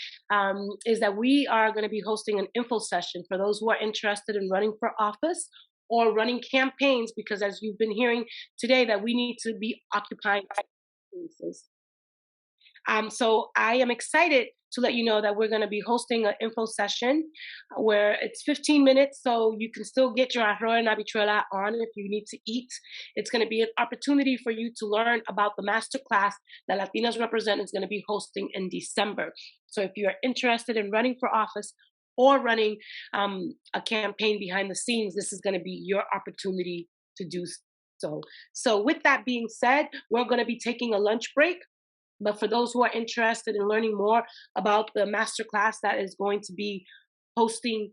is that we are going to be hosting an info session for those who are interested in running for office or running campaigns, because as you've been hearing today, that we need to be occupying spaces. So I am excited to let you know that we're going to be hosting an info session where it's 15 minutes, so you can still get your arroz and habichuela on if you need to eat. It's going to be an opportunity for you to learn about the master class that Latinas Represent is going to be hosting in December. So if you're interested in running for office or running a campaign behind the scenes, this is going to be your opportunity to do so. So with that being said, we're going to be taking a lunch break. But for those who are interested in learning more about the masterclass that is going to be hosted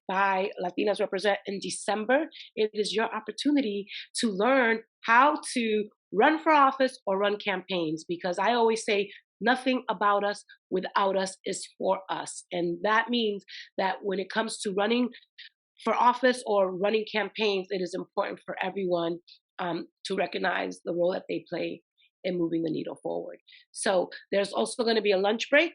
by Latinas Represent in December, it is your opportunity to learn how to run for office or run campaigns, because I always say nothing about us without us is for us. And that means that when it comes to running for office or running campaigns, it is important for everyone to recognize the role that they play in moving the needle forward. So there's also going to be a lunch break.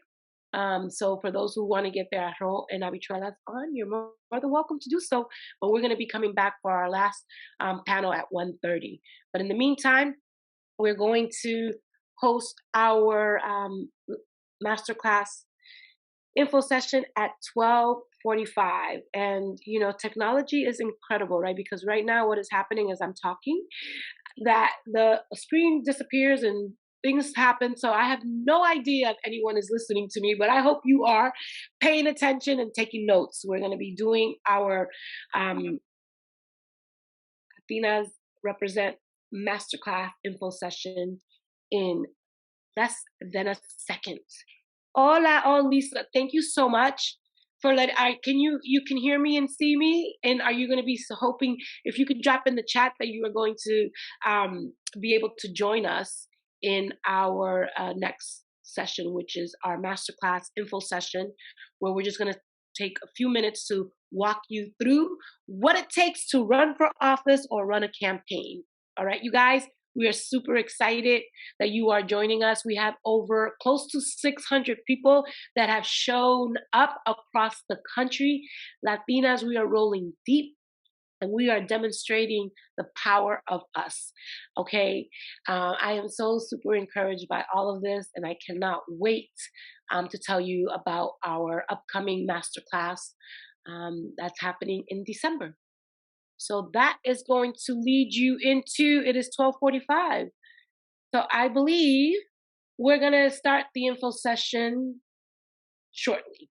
So for those who want to get their arroz and habichuelas on, you're more than welcome to do so. But we're going to be coming back for our last panel at 1:30. But in the meantime, we're going to host our masterclass info session at 12:45. And technology is incredible, right? Because right now what is happening as I'm talking, that the screen disappears and things happen. So I have no idea if anyone is listening to me, but I hope you are paying attention and taking notes. We're going to be doing our Latinas Represent Masterclass info session in less than a second. Hola, Lisa. Thank you so much for you can hear me and see me, and are you going to be hoping if you could drop in the chat that you are going to be able to join us in our next session, which is our masterclass info session, where we're just going to take a few minutes to walk you through what it takes to run for office or run a campaign. All right, you guys. We are super excited that you are joining us. We have over close to 600 people that have shown up across the country. Latinas, we are rolling deep and we are demonstrating the power of us. Okay, I am so super encouraged by all of this, and I cannot wait to tell you about our upcoming masterclass that's happening in December. So that is going to lead you into, it is 12:45. So I believe we're going to start the info session shortly.